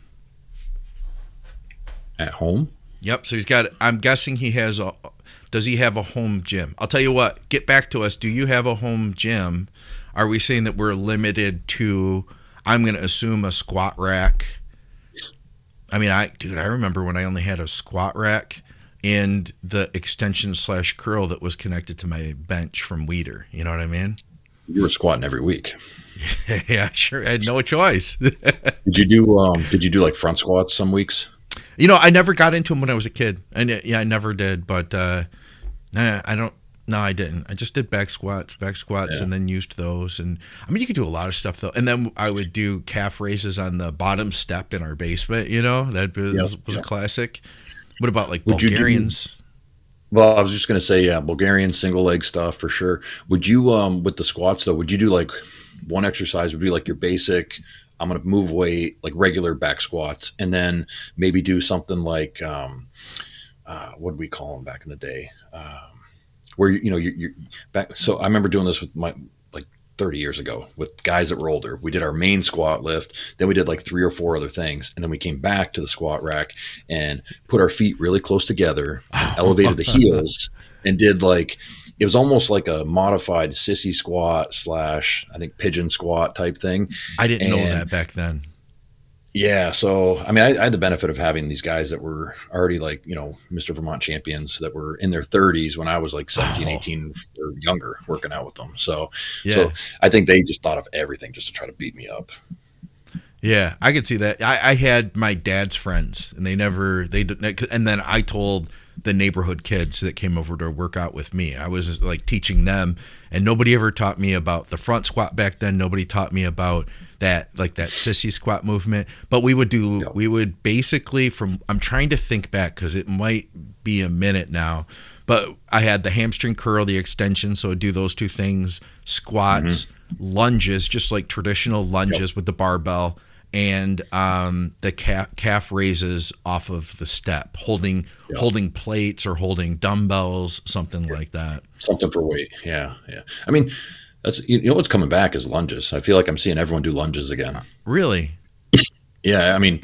At home?
Yep. So I'm guessing does he have a home gym? I'll tell you what, get back to us. Do you have a home gym? Are we saying that we're limited to, I'm going to assume, a squat rack? I mean, I remember when I only had a squat rack and the extension / curl that was connected to my bench from Weider. You know what I mean?
You were squatting every week.
Yeah, sure. I had no choice.
Did you do like front squats some weeks?
I never got into them when I was a kid. I never did. But I don't. No, I didn't. I just did back squats, and then used those. And I mean, you could do a lot of stuff though. And then I would do calf raises on the bottom step in our basement. That was a classic. What about like Bulgarians?
Well, I was just going to say, Bulgarian single leg stuff for sure. Would you, with the squats though, would you do like one exercise would be like your basic, I'm going to move weight, like regular back squats, and then maybe do something like, what did we call them back in the day? Where, you're back. So I remember doing this with my, like 30 years ago with guys that were older. We did our main squat lift. Then we did like 3 or 4 other things. And then we came back to the squat rack and put our feet really close together, and elevated the heels, and did like, it was almost like a modified sissy squat / I think pigeon squat type thing.
I didn't know that back then.
Yeah. So, I mean, I had the benefit of having these guys that were already like, Mr. Vermont champions that were in their 30s when I was like 17,
Oh,
18 or younger working out with them. So
yeah.
I think they just thought of everything just to try to beat me up.
Yeah, I could see that. I had my dad's friends, and and then I told the neighborhood kids that came over to work out with me. I was like teaching them, and nobody ever taught me about the front squat back then. Nobody taught me about that, like that sissy squat movement. But
Yep.
we would basically I'm trying to think back because it might be a minute now, but I had the hamstring curl, the extension, so I'd do those two things, squats,
Hmm.
lunges, just like traditional
Yep.
lunges with the barbell, and the calf raises off of the step,
Yep.
holding plates or holding dumbbells, something like that.
Something for weight. Yeah. Yeah. I mean, what's coming back is lunges. I feel like I'm seeing everyone do lunges again.
Really?
Yeah. I mean,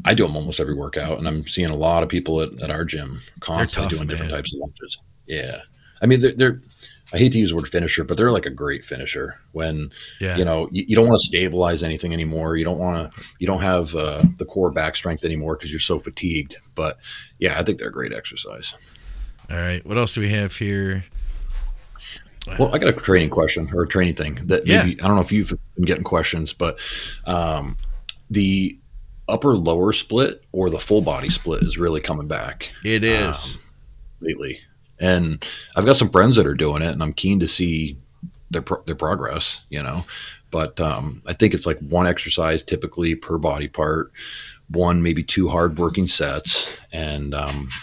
I do them almost every workout, and I'm seeing a lot of people at our gym
They're
constantly
tough,
doing different
man.
types of lunges. Yeah. I mean, they're I hate to use the word finisher, but they're like a great finisher when,
Yeah.
you don't want to stabilize anything anymore. You don't have the core back strength anymore because you're so fatigued. But yeah, I think they're a great exercise.
All right. What else do we have here?
Well, I got a training question or a training thing that
Yeah,
maybe, I don't know if you've been getting questions, but um, the upper lower split or the full body split is really coming back
it is.
lately. And I've got some friends that are doing it, and I'm keen to see their progress, But I think it's like one exercise typically per body part, one maybe two hard working sets, and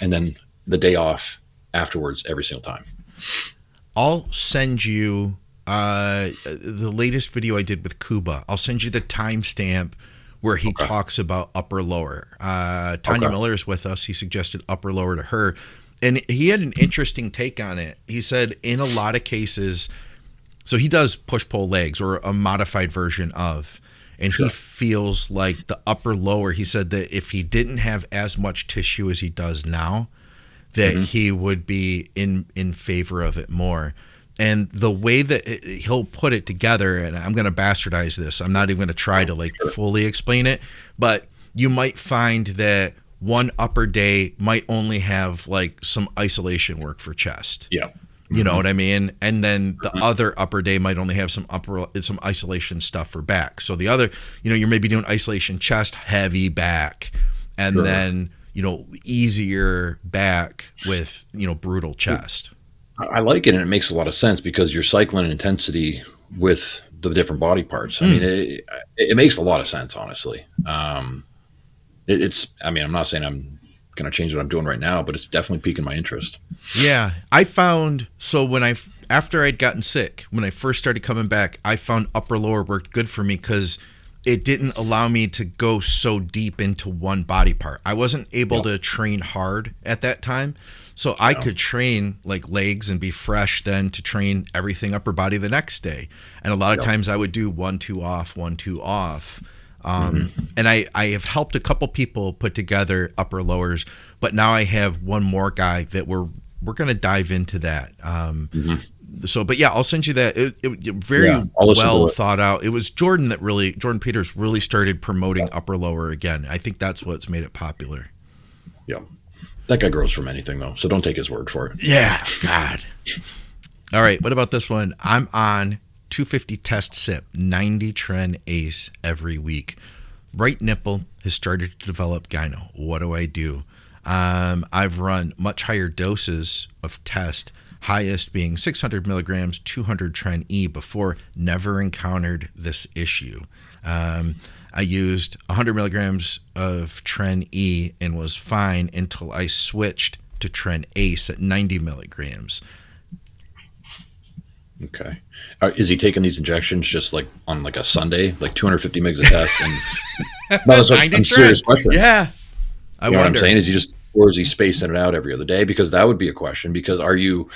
then the day off afterwards every single time.
I'll send you the latest video I did with Kuba. I'll send you the timestamp where he
Okay.
talks about upper lower. Tanya
Okay.
Miller is with us. He suggested upper lower to her. And he had an interesting take on it. He said in a lot of cases, so he does push pull legs or a modified version of, and he
Sure.
feels like the upper lower, he said that if he didn't have as much tissue as he does now, that
Hmm.
he would be in favor of it more. And the way that he'll put it together, and I'm going to bastardize this, I'm not even going to try to like
Sure.
fully explain it, but you might find that one upper day might only have like some isolation work for chest.
Yeah.
You know
Hmm.
what I mean? And then the
Hmm.
other upper day might only have some isolation stuff for back. So the other, you're maybe doing isolation chest, heavy back, and
Sure.
then, easier back with, brutal chest.
I like it, and it makes a lot of sense because you're cycling intensity with the different body parts. I mean,
Mm.
it makes a lot of sense, honestly. I mean, I'm not saying I'm going to change what I'm doing right now, but it's definitely piquing my interest.
Yeah, I found so after I'd gotten sick, when I first started coming back, I found upper lower worked good for me because it didn't allow me to go so deep into one body part. I wasn't able
Yep.
to train hard at that time. So I
Yeah.
could train like legs and be fresh then to train everything upper body the next day. And a lot of
Yep.
times I would do 1, 2 off, 1, 2 off.
Hmm.
And I have helped a couple people put together upper lowers, but now I have one more guy that we're going to dive into that.
Hmm.
But yeah, I'll send you that. It very
Yeah, I'll listen to
well
it.
thought out. It was Jordan Peters really started promoting upper lower again. I think that's what's made it popular.
Yeah. That guy grows from anything, though, so don't take his word for it.
Yeah, God. All right, what about this one? I'm on 250 test sip, 90 tren ace every week. Right nipple has started to develop gyno. What do I do? I've run much higher doses of test, highest being 600 milligrams, 200 tren E before, never encountered this issue. I used 100 milligrams of tren E and was fine until I switched to tren ace at 90 milligrams.
Okay. Is he taking these injections just like on like a Sunday, like 250 mgs a test? And no, that's what
90
I'm
tren.
serious question.
Yeah. I
You know what I'm
wonder.
saying? Or is he spacing it out every other day? Because that would be a question. Because are you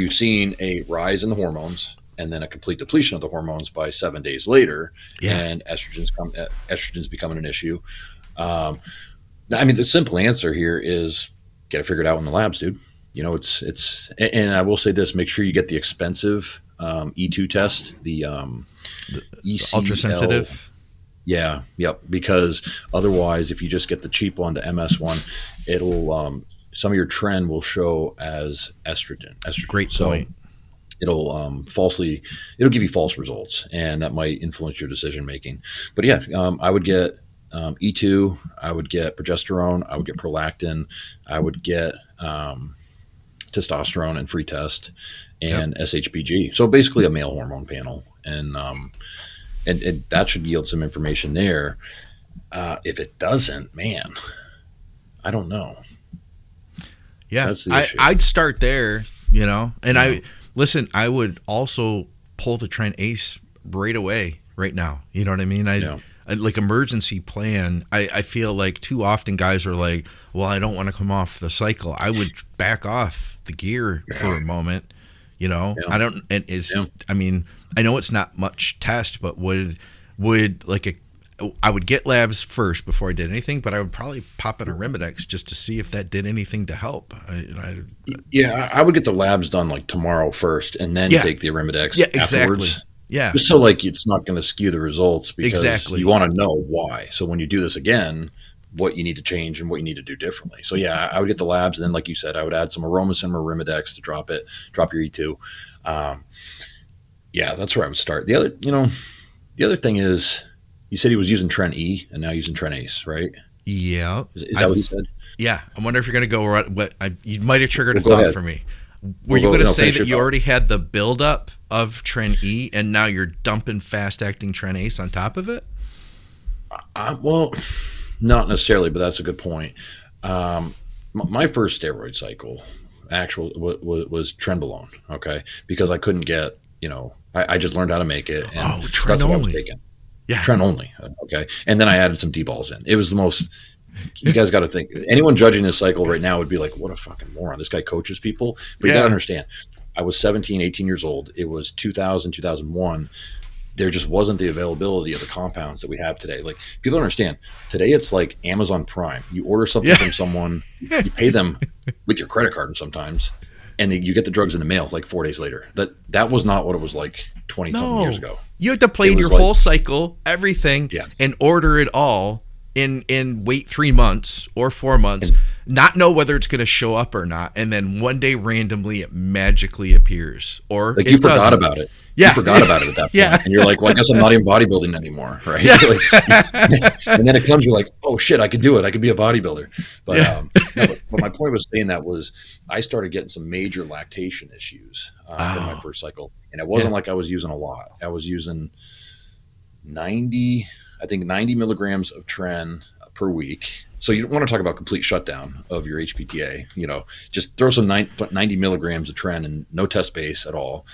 seeing a rise in the hormones and then a complete depletion of the hormones by 7 days later,
Yeah.
and estrogen's becoming an issue? I mean, the simple answer here is get it figured out in the labs, dude. And I will say this: make sure you get the expensive E2 test, the
Ultra
ECL.
sensitive.
Yeah, yep. Because otherwise, if you just get the cheap one, the MS one, it'll some of your tren will show as estrogen.
Great
So
point.
it'll give you false results, and that might influence your decision making. But yeah, I would get E2, I would get progesterone, I would get prolactin, I would get testosterone and free test, and SHBG. So basically a male hormone panel, and that should yield some information there. If it doesn't, man, I don't know.
Yeah,
That's the issue.
I'd start there, and
Yeah.
I would also pull the Tren Ace right away, right now. You know what I mean?
Yeah.
I like emergency plan. I feel like too often guys are like, well, I don't want to come off the cycle. I would back off the gear for a moment.
Yeah.
I don't, and
Yeah.
I mean, I know it's not much test, but would I would get labs first before I did anything, but I would probably pop in a Arimidex just to see if that did anything to help.
Yeah, I would get the labs done like tomorrow first, and then take the Arimidex
exactly.
afterwards.
Yeah,
Just so like it's not going to skew the results, because
exactly.
you want to know why. So when you do this again, what you need to change and what you need to do differently. So yeah, I would get the labs, and then like you said, I would add some Aromasin or Arimidex to drop your E2. Yeah, that's where I would start. The other thing is, you said he was using Tren E and now using Tren Ace, right?
Yeah.
Is that what he said?
Yeah. I wonder if you're going to go you might have triggered a
Go
thought
ahead.
for me. Were you going to say
finish
that
your
you
thought.
already had the buildup of Tren E and now you're dumping fast acting Tren Ace on top of it?
Well, not necessarily, but that's a good point. My first steroid cycle was Trenbolone, okay? Because I couldn't get, I just learned how to make it, and
Tren
that's what I was
only.
taking.
Yeah.
Tren only, okay? And then I added some D-balls in. It was the most, you guys got to think, anyone judging this cycle right now would be like, what a fucking moron. This guy coaches people. But you got to understand, I was 17, 18 years old. It was 2000, 2001. There just wasn't the availability of the compounds that we have today. Like, people don't understand. Today it's like Amazon Prime. You order something from someone, you pay them with your credit card sometimes, and you get the drugs in the mail like 4 days later. That was not what it was like 20-something years ago.
You had to plan your whole cycle, everything, and order it all in wait 3 months or 4 months, not know whether it's going to show up or not, and then one day randomly it magically appears, or
like you forgot about it.
Yeah.
You forgot about it at that point.
Yeah.
And you're like, well, I guess I'm not even bodybuilding anymore, right?
Yeah.
And then it comes, you're like, oh shit, I could do it. I could be a bodybuilder. But, but my point was saying that was I started getting some major lactation issues from my first cycle. And it wasn't like I was using a lot. I was using 90 milligrams of Tren per week. So you don't want to talk about complete shutdown of your HPTA, just throw some 90 milligrams of Tren and no test base at all.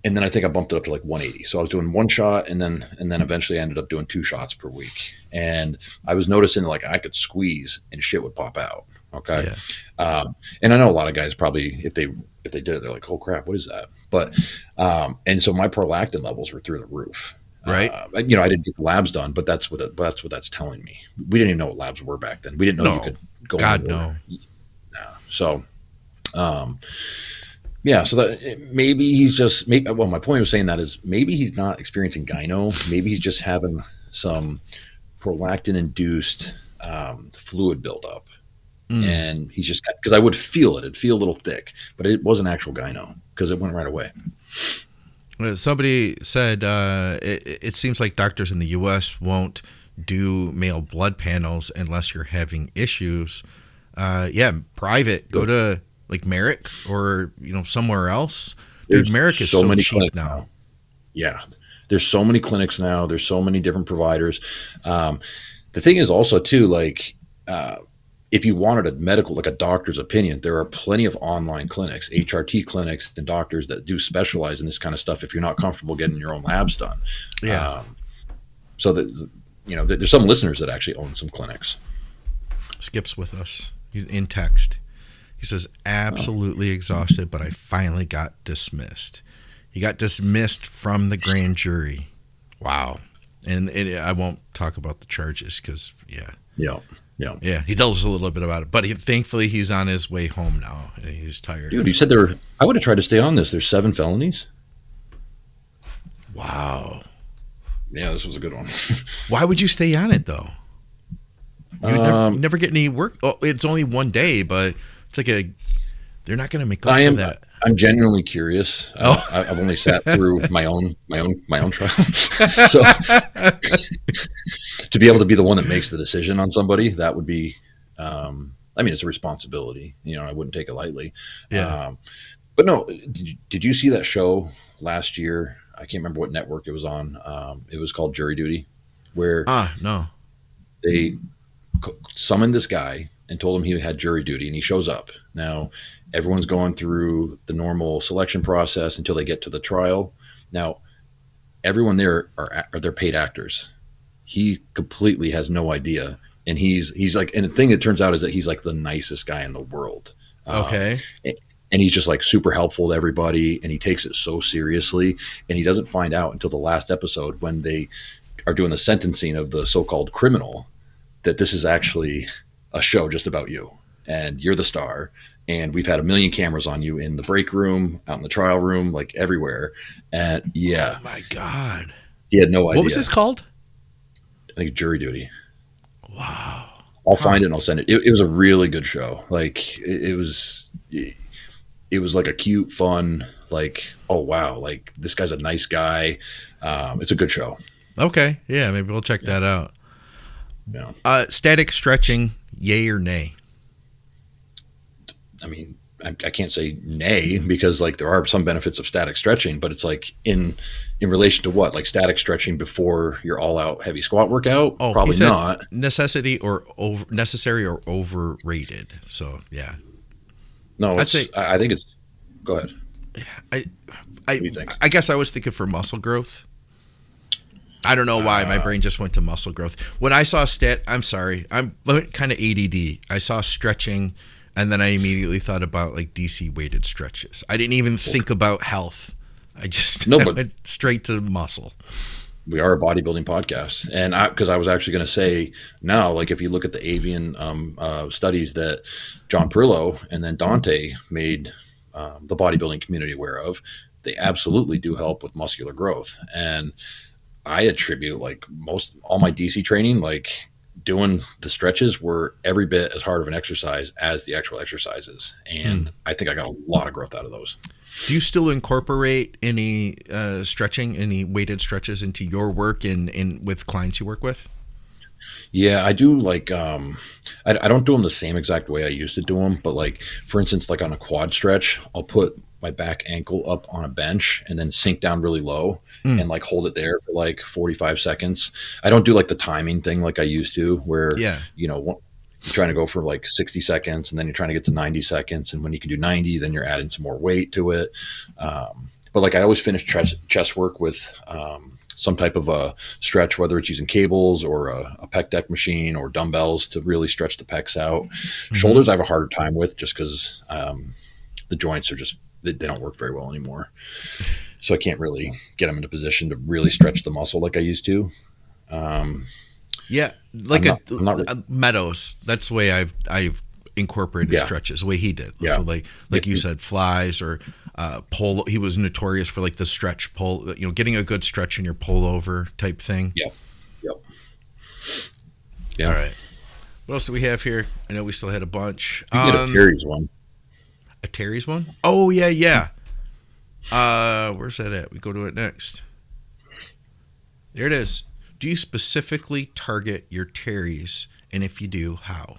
And then I think I bumped it up to like 180. So I was doing one shot, and then eventually I ended up doing 2 shots per week. And I was noticing like I could squeeze and shit would pop out. Okay. Yeah. And I know a lot of guys probably, if they did it, they're like, oh crap, what is that? But, and so my prolactin levels were through the roof.
Right.
I didn't get the labs done, but that's what that's telling me. We didn't even know what labs were back then. We didn't know you could go.
God, no.
So, yeah. So that maybe he's just well, my point of saying that is maybe he's not experiencing gyno. Maybe he's just having some prolactin induced fluid buildup, and he's just, because I would feel it. It'd feel a little thick, but it wasn't actual gyno because it went right away.
Somebody said it seems like doctors in the U.S. won't do male blood panels unless you're having issues. Private. Go to like Merrick or somewhere else. Dude, Merrick is so cheap now.
Yeah, there's so many clinics now. There's so many different providers. The thing is also too, like, if you wanted a doctor's opinion, there are plenty of online clinics, HRT clinics, and doctors that do specialize in this kind of stuff if you're not comfortable getting your own labs done.
Yeah.
So that, there's some listeners that actually own some clinics.
Skip's with us. He's in text. He says, absolutely exhausted, but I finally got dismissed. He got dismissed from the grand jury. Wow. And I won't talk about the charges because, Yeah, he tells us a little bit about it, but thankfully he's on his way home now, and he's tired.
Dude, you said I would have tried to stay on this. There's 7 felonies.
Wow.
Yeah, this was a good one.
Why would you stay on it though? You never get any work. Oh, it's only one day, but it's like they're not going to make up for that.
I'm genuinely curious. I've only sat through my own trial, so to be able to be the one that makes the decision on somebody, that would be. I mean, it's a responsibility. I wouldn't take it lightly.
Yeah.
But no, did you see that show last year? I can't remember what network it was on. It was called Jury Duty, where
no,
they summoned this guy and told him he had jury duty, and he shows up. Now, everyone's going through the normal selection process until they get to the trial. Now, everyone there they're paid actors. He completely has no idea, and he's like, and the thing that turns out is that he's like the nicest guy in the world.
Okay.
And he's just like super helpful to everybody, and he takes it so seriously, and he doesn't find out until the last episode when they are doing the sentencing of the so-called criminal that this is actually a show just about you, and you're the star, and we've had 1 million cameras on you in the break room, out in the trial room, like everywhere. And
oh my God,
he had no idea.
What was this called?
I think Jury Duty.
Wow.
I'll find it and I'll send it. It was a really good show. Like it was like a cute, fun, like, oh wow, like this guy's a nice guy. It's a good show.
Okay. Yeah, maybe we'll check that out.
Yeah.
Static stretching, yay or nay?
I mean, I can't say nay, because like there are some benefits of static stretching, but it's like in relation to what? Like static stretching before your all out heavy squat workout?
Oh,
probably not.
Necessary or overrated. So yeah.
No, I think it's. Go ahead.
What do you think? I guess I was thinking for muscle growth. I don't know why my brain just went to muscle growth. When I saw I'm sorry, I'm kind of ADD. I saw stretching, and then I immediately thought about like DC weighted stretches. I didn't even think about health. I went straight to muscle.
We are a bodybuilding podcast, and because I was actually going to say now, like if you look at the avian studies that John Perillo and then Dante made the bodybuilding community aware of, they absolutely do help with muscular growth. And I attribute like all my DC training, like doing the stretches were every bit as hard of an exercise as the actual exercises. And I think I got a lot of growth out of those.
Do you still incorporate any stretching, any weighted stretches into your work in with clients you work with?
Yeah, I do. Like, I don't do them the same exact way I used to do them, but like, for instance, like on a quad stretch, I'll put my back ankle up on a bench and then sink down really low and like hold it there for like 45 seconds. I don't do like the timing thing like I used to, where, you're trying to go for like 60 seconds and then you're trying to get to 90 seconds. And when you can do 90, then you're adding some more weight to it. But like I always finish chest work with some type of a stretch, whether it's using cables or a pec deck machine or dumbbells to really stretch the pecs out. Mm-hmm. Shoulders I have a harder time with just because the joints are just, they don't work very well anymore. So I can't really get them in a position to really stretch the muscle like I used to.
Yeah, like Meadows. That's the way I've incorporated stretches, the way he did. Yeah. So like you said, flies or pull. He was notorious for like the stretch pull. Getting a good stretch in your pullover type thing.
Yep.
All right. What else do we have here? I know we still had a bunch.
You get a Teres one.
A Teres one? Oh yeah. Where's that at? We go to it next. There it is. Do you specifically target your Teres? And if you do, how?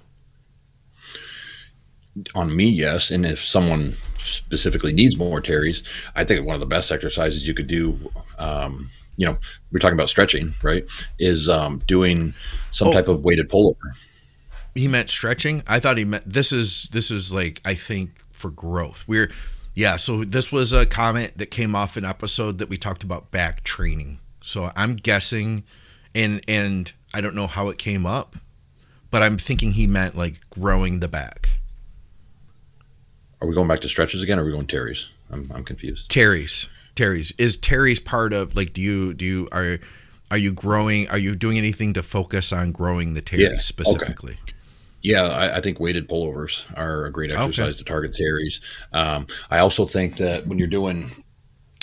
On me, yes. And if someone specifically needs more Teres, I think one of the best exercises you could do, we're talking about stretching, right? Is doing some type of weighted pullover.
He meant stretching? I thought he meant this is like, I think, for growth. So this was a comment that came off an episode that we talked about back training. So I'm guessing, and I don't know how it came up, but I'm thinking he meant like growing the back.
Are we going back to stretches again, or are we going Teres? I'm confused.
Teres. Is Teres part of like? Are you growing? Are you doing anything to focus on growing the Teres specifically?
Okay. Yeah, I think weighted pullovers are a great exercise to target Teres. I also think that when you're doing,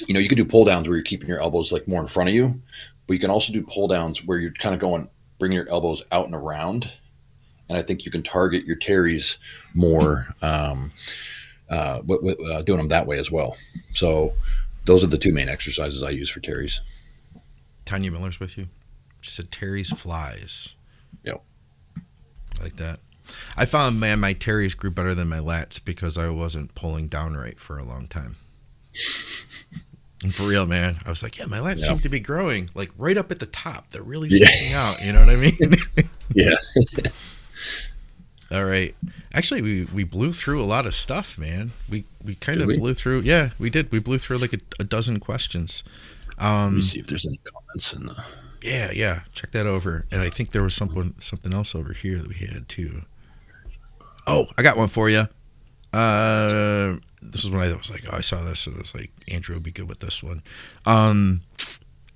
you could do pull downs where you're keeping your elbows like more in front of you, but you can also do pull downs where you're kind of going, bring your elbows out and around. And I think you can target your Teres more doing them that way as well. So those are the two main exercises I use for Teres.
Tanya Miller's with you. She said Teres flies.
Yep.
I like that. I found, man, my Teres grew better than my lats because I wasn't pulling down right for a long time. And for real, man, I was like, yeah, my lats seem to be growing like right up at the top. They're really sticking out. You know what I mean?
Yeah.
All right. Actually, we blew through a lot of stuff, man. We kind of blew through. Yeah, we did. We blew through like a dozen questions.
Let me see if there's any comments in the.
Yeah. Check that over. And I think there was something else over here that we had too. Oh, I got one for you. This is when I was like, oh, I saw this, and it was like, Andrew would be good with this one.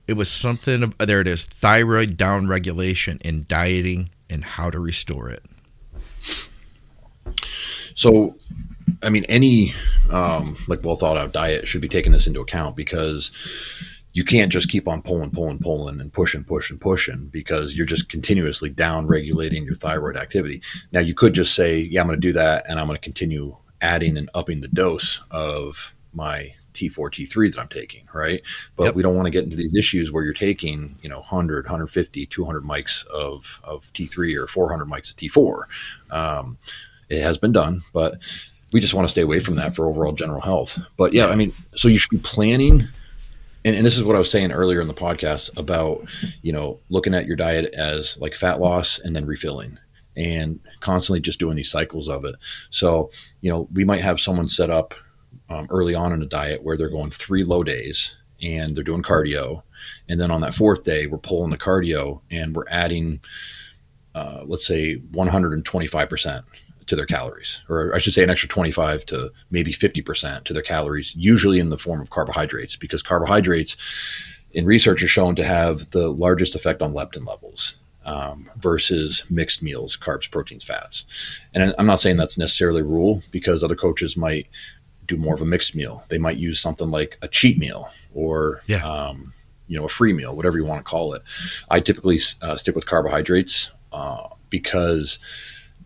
It was something. There it is. Thyroid down regulation in dieting and how to restore it.
So, I mean, any like well thought out diet should be taking this into account, because you can't just keep on pulling and pushing because you're just continuously down regulating your thyroid activity. Now, you could just say, yeah, I'm going to do that, and I'm going to continue adding and upping the dose of my T4, T3 that I'm taking, right? But we don't want to get into these issues where you're taking, 100, 150, 200 mics of T3 or 400 mics of T4. It has been done, but we just want to stay away from that for overall general health. But yeah, I mean, so you should be planning. And this is what I was saying earlier in the podcast about, looking at your diet as like fat loss and then refilling, and constantly just doing these cycles of it. So, we might have someone set up early on in a diet where they're going 3 low days and they're doing cardio. And then on that 4th day, we're pulling the cardio and we're adding, let's say 125% to their calories, or I should say an extra 25 to maybe 50% to their calories, usually in the form of carbohydrates, because carbohydrates in research are shown to have the largest effect on leptin levels versus mixed meals, carbs, proteins, fats. And I'm not saying that's necessarily a rule, because other coaches might do more of a mixed meal. They might use something like a cheat meal or, a free meal, whatever you want to call it. I typically stick with carbohydrates because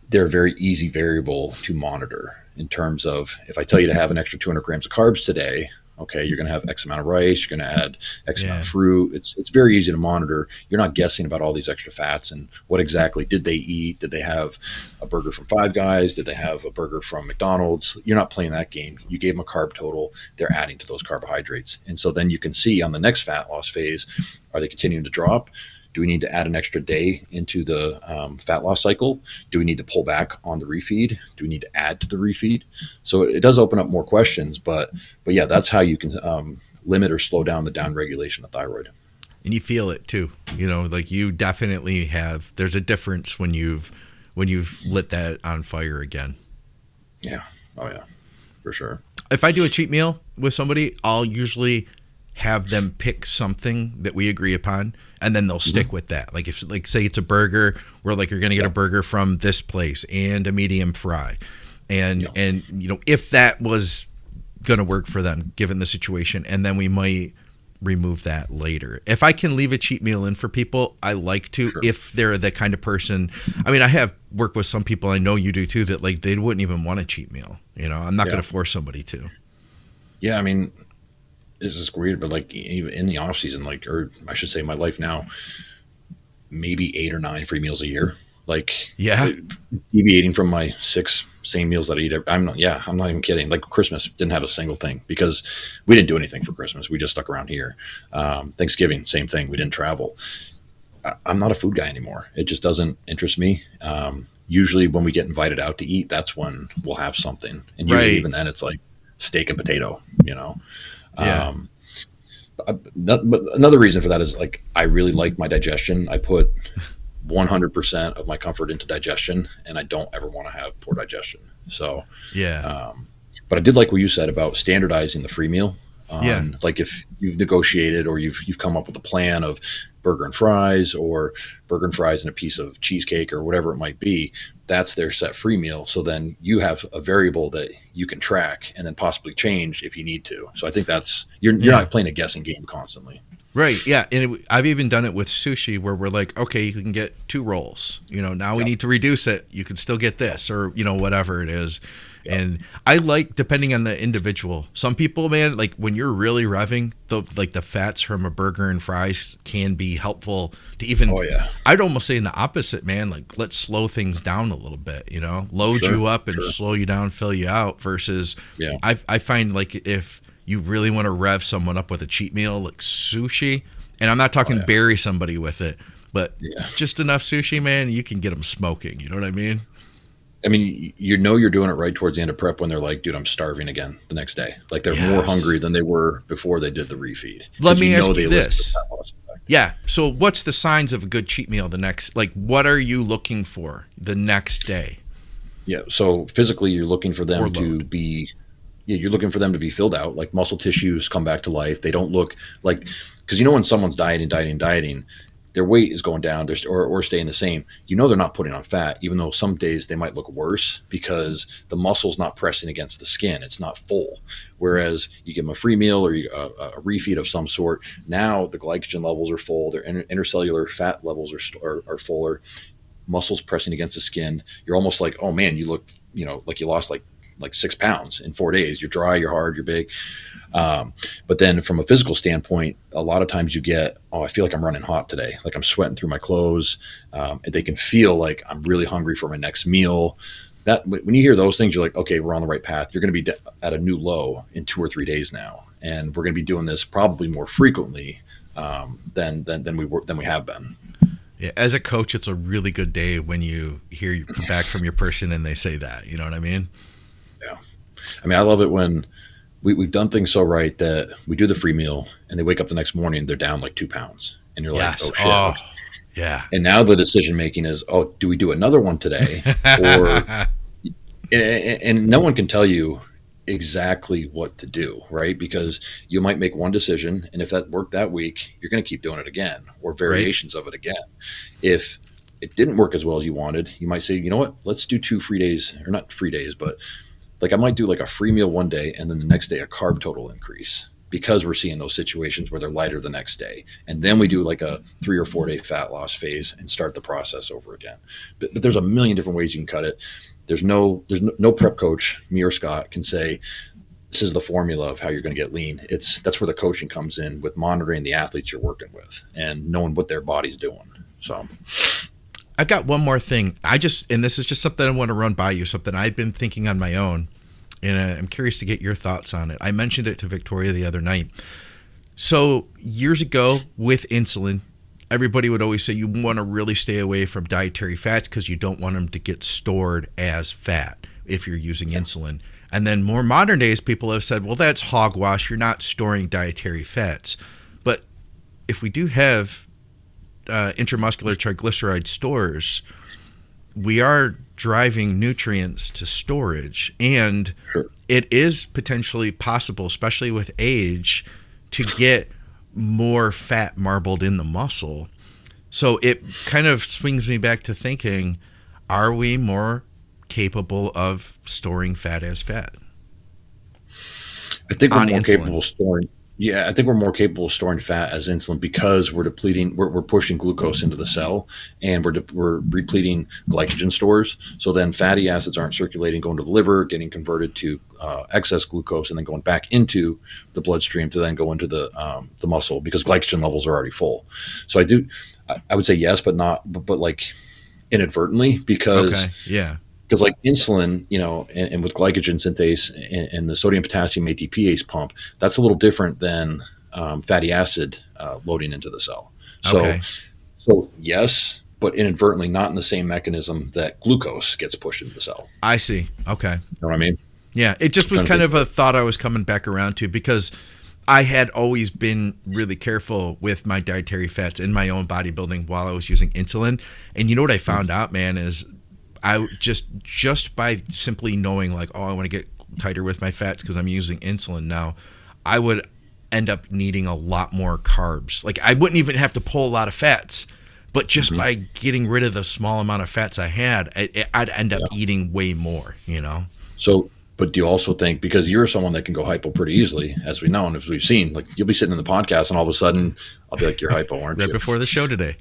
they're a very easy variable to monitor in terms of, if I tell you to have an extra 200 grams of carbs today, okay, you're going to have X amount of rice, you're going to add X amount of fruit. It's very easy to monitor. You're not guessing about all these extra fats and what exactly did they eat? Did they have a burger from Five Guys? Did they have a burger from McDonald's? You're not playing that game. You gave them a carb total. They're adding to those carbohydrates. And so then you can see on the next fat loss phase, are they continuing to drop? Do we need to add an extra day into the fat loss cycle? Do we need to pull back on the refeed? Do we need to add to the refeed? So it does open up more questions, but yeah, that's how you can limit or slow down the down regulation of thyroid.
And you feel it too, like you definitely have. There's a difference when you've lit that on fire again.
Yeah. Oh yeah, for sure.
If I do a cheat meal with somebody, I'll usually have them pick something that we agree upon, and then they'll stick with that. Like if, say it's a burger, where like you're going to get a burger from this place and a medium fry, and if that was going to work for them given the situation, and then we might remove that later. If I can leave a cheat meal in for people, I like to. Sure. If they're the kind of person, I mean, I have worked with some people, I know you do too, that like they wouldn't even want a cheat meal. I'm not going to force somebody to.
Yeah, I mean, this is weird, but like even in the off season, or I should say my life now, maybe 8 or 9 free meals a year. Deviating from my 6 same meals that I eat. I'm not even kidding. Like Christmas didn't have a single thing because we didn't do anything for Christmas. We just stuck around here. Thanksgiving, same thing. We didn't travel. I'm not a food guy anymore. It just doesn't interest me. Usually when we get invited out to eat, that's when we'll have something. And usually even then it's like steak and potato, But another reason for that is like, I really like my digestion. I put 100% of my comfort into digestion, and I don't ever want to have poor digestion. So, but I did like what you said about standardizing the free meal. Like if you've negotiated or you've come up with a plan of burger and fries, or burger and fries and a piece of cheesecake, or whatever it might be. That's their set free meal. So then you have a variable that you can track and then possibly change if you need to. So I think that's, you're not playing a guessing game constantly.
Right. Yeah. And I've even done it with sushi where we're like, okay, you can get 2 rolls, now we need to reduce it. You can still get this, or, whatever it is. Yep. And I like, depending on the individual, some people, man, like when you're really revving, the fats from a burger and fries can be helpful to even, I'd almost say in the opposite, man, like let's slow things down a little bit, load you up and slow you down, fill you out versus I find like if you really want to rev someone up with a cheat meal like sushi, and I'm not talking bury somebody with it, but just enough sushi, man, you can get them smoking. You know what I mean? I
mean, you're doing it right towards the end of prep when they're like, dude, I'm starving again the next day. Like they're more hungry than they were before they did the refeed.
Let me ask you this. Yeah. So what's the signs of a good cheat meal the next, like what are you looking for the next day?
Yeah. So physically you're looking for them to be, you're looking for them to be filled out, like muscle tissues come back to life. They don't look like, because when someone's dieting, their weight is going down or staying the same. They're not putting on fat, even though some days they might look worse because the muscle's not pressing against the skin. It's not full. Whereas you give them a free meal or a refeed of some sort, now the glycogen levels are full. Their intercellular fat levels are fuller. Muscles pressing against the skin. You're almost like, oh man, you look, like you lost like 6 pounds in 4 days. You're dry, you're hard, you're big. But then from a physical standpoint, a lot of times you get, I feel like I'm running hot today. Like I'm sweating through my clothes. And they can feel like I'm really hungry for my next meal. That when you hear those things, you're like, okay, we're on the right path. You're going to be at a new low in 2 or 3 days now. And we're going to be doing this probably more frequently than we have been.
Yeah, as a coach, it's a really good day when you hear back from your person and they say that. You know what I mean?
Yeah. I mean, I love it when we've done things so right that we do the free meal and they wake up the next morning, they're down like 2 pounds. And you're like, oh, shit. Oh,
yeah.
And now the decision making is, do we do another one today? And no one can tell you exactly what to do, right? Because you might make one decision, and if that worked that week, you're going to keep doing it again, or variations of it again. If it didn't work as well as you wanted, you might say, you know what, let's do 2 free days, or not free days, but like I might do like a free meal one day and then the next day a carb total increase, because we're seeing those situations where they're lighter the next day. And then we do like a 3 or 4 day fat loss phase and start the process over again. But there's a million different ways you can cut it. There's no prep coach, me or Scott, can say this is the formula of how you're going to get lean. That's where the coaching comes in, with monitoring the athletes you're working with and knowing what their body's doing. So
I've got one more thing. And this is just something I want to run by you, something I've been thinking on my own, and I'm curious to get your thoughts on it. I mentioned it to Victoria the other night. So years ago with insulin, everybody would always say you want to really stay away from dietary fats because you don't want them to get stored as fat if you're using insulin. And then more modern days, people have said, well, that's hogwash. You're not storing dietary fats. But if we do have intramuscular triglyceride stores, we are driving nutrients to storage. And it is potentially possible, especially with age, to get more fat marbled in the muscle. So it kind of swings me back to thinking, are we more capable of storing fat as fat?
I think we're more capable of storing. Yeah, I think we're more capable of storing fat as insulin because we're depleting, we're pushing glucose into the cell, and we're repleting glycogen stores. So then fatty acids aren't circulating, going to the liver, getting converted to excess glucose, and then going back into the bloodstream to then go into the muscle, because glycogen levels are already full. So I would say yes, but like inadvertently, because Because like insulin, and with glycogen synthase and the sodium potassium ATPase pump, that's a little different than fatty acid loading into the cell. So yes, but inadvertently, not in the same mechanism that glucose gets pushed into the cell.
I see. Okay.
You know what I mean?
Yeah, it just was kind of a thought I was coming back around to, because I had always been really careful with my dietary fats in my own bodybuilding while I was using insulin. And you know what I found out, man, is I just by simply knowing like, I want to get tighter with my fats because I'm using insulin now, I would end up needing a lot more carbs. Like I wouldn't even have to pull a lot of fats, but just by getting rid of the small amount of fats I had, I'd end up eating way more, you know?
So, but do you also think, because you're someone that can go hypo pretty easily, as we know and as we've seen, like you'll be sitting in the podcast and all of a sudden I'll be like, you're hypo, aren't you?
Right before the show today.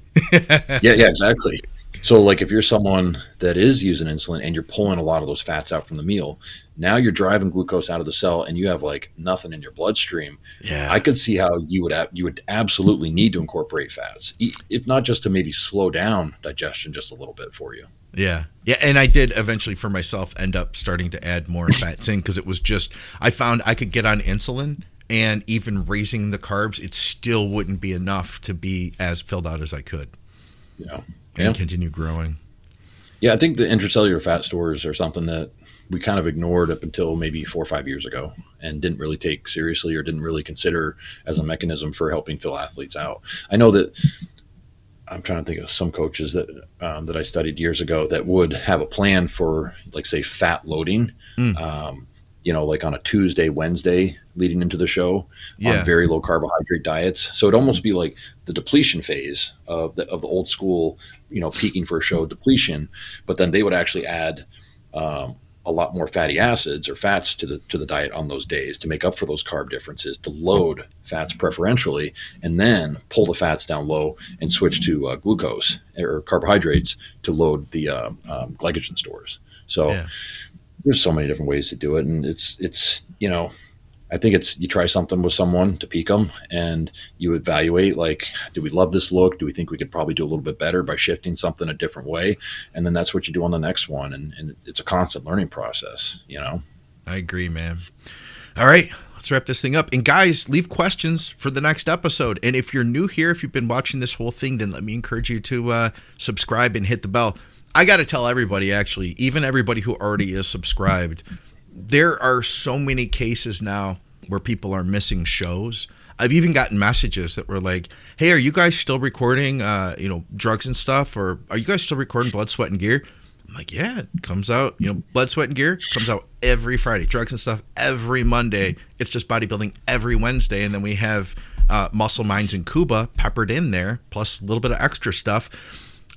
Yeah, exactly. So like if you're someone that is using insulin and you're pulling a lot of those fats out from the meal, now you're driving glucose out of the cell and you have like nothing in your bloodstream.
Yeah.
I could see how you would absolutely need to incorporate fats, if not just to maybe slow down digestion just a little bit for you.
Yeah. Yeah. And I did eventually for myself end up starting to add more fats in because it was just, I found I could get on insulin and even raising the carbs, it still wouldn't be enough to be as filled out as I could.
Yeah.
And continue growing.
Yeah, I think the intracellular fat stores are something that we kind of ignored up until maybe 4 or 5 years ago and didn't really take seriously or didn't really consider as a mechanism for helping fill athletes out. I know that I'm trying to think of some coaches that I studied years ago that would have a plan for, like, say, fat loading, like on a Tuesday, Wednesday leading into the show on very low carbohydrate diets. So it'd almost be like the depletion phase of the old school, peaking for a show depletion, but then they would actually add a lot more fatty acids or fats to the diet on those days to make up for those carb differences, to load fats preferentially, and then pull the fats down low and switch to glucose or carbohydrates to load the glycogen stores. So there's so many different ways to do it. And it's I think it's, you try something with someone to peak them and you evaluate, like, do we love this look? Do we think we could probably do a little bit better by shifting something a different way? And then that's what you do on the next one. And it's a constant learning process,
I agree, man. All right, let's wrap this thing up. And guys, leave questions for the next episode. And if you're new here, if you've been watching this whole thing, then let me encourage you to subscribe and hit the bell. I got to tell everybody, actually, even everybody who already is subscribed, there are so many cases now where people are missing shows. I've even gotten messages that were like, hey, are you guys still recording, drugs and stuff? Or are you guys still recording Blood, Sweat, and Gear? I'm like, yeah, it comes out, Blood, Sweat, and Gear comes out every Friday. Drugs and Stuff every Monday. It's just Bodybuilding every Wednesday. And then we have Muscle Minds and Cuba peppered in there, plus a little bit of extra stuff.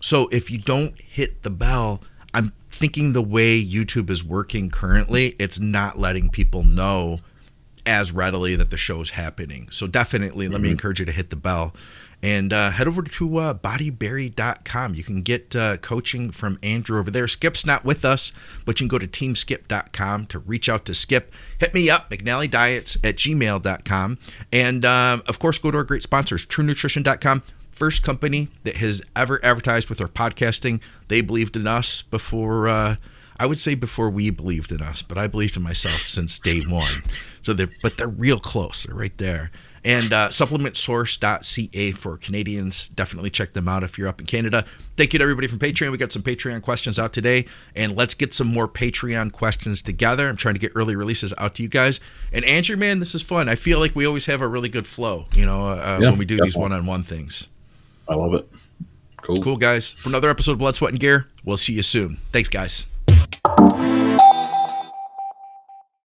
So if you don't hit the bell, I'm thinking the way YouTube is working currently, it's not letting people know as readily that the show's happening. So definitely let me encourage you to hit the bell and head over to bodyberry.com. You can get coaching from Andrew over there. Skip's not with us, but you can go to teamskip.com to reach out to Skip. Hit me up, McNallyDiets@gmail.com. And of course, go to our great sponsors, TrueNutrition.com. First company that has ever advertised with our podcasting. They believed in us before, I would say before we believed in us, but I believed in myself since day one. So they're real close. They're right there. And supplementsource.ca for Canadians. Definitely check them out if you're up in Canada. Thank you to everybody from Patreon. We got some Patreon questions out today, and let's get some more Patreon questions together. I'm trying to get early releases out to you guys. And Andrew, man, this is fun. I feel like we always have a really good flow, when we do these one-on-one things.
I love it.
Cool, guys. For another episode of Blood, Sweat, and Gear, we'll see you soon. Thanks, guys.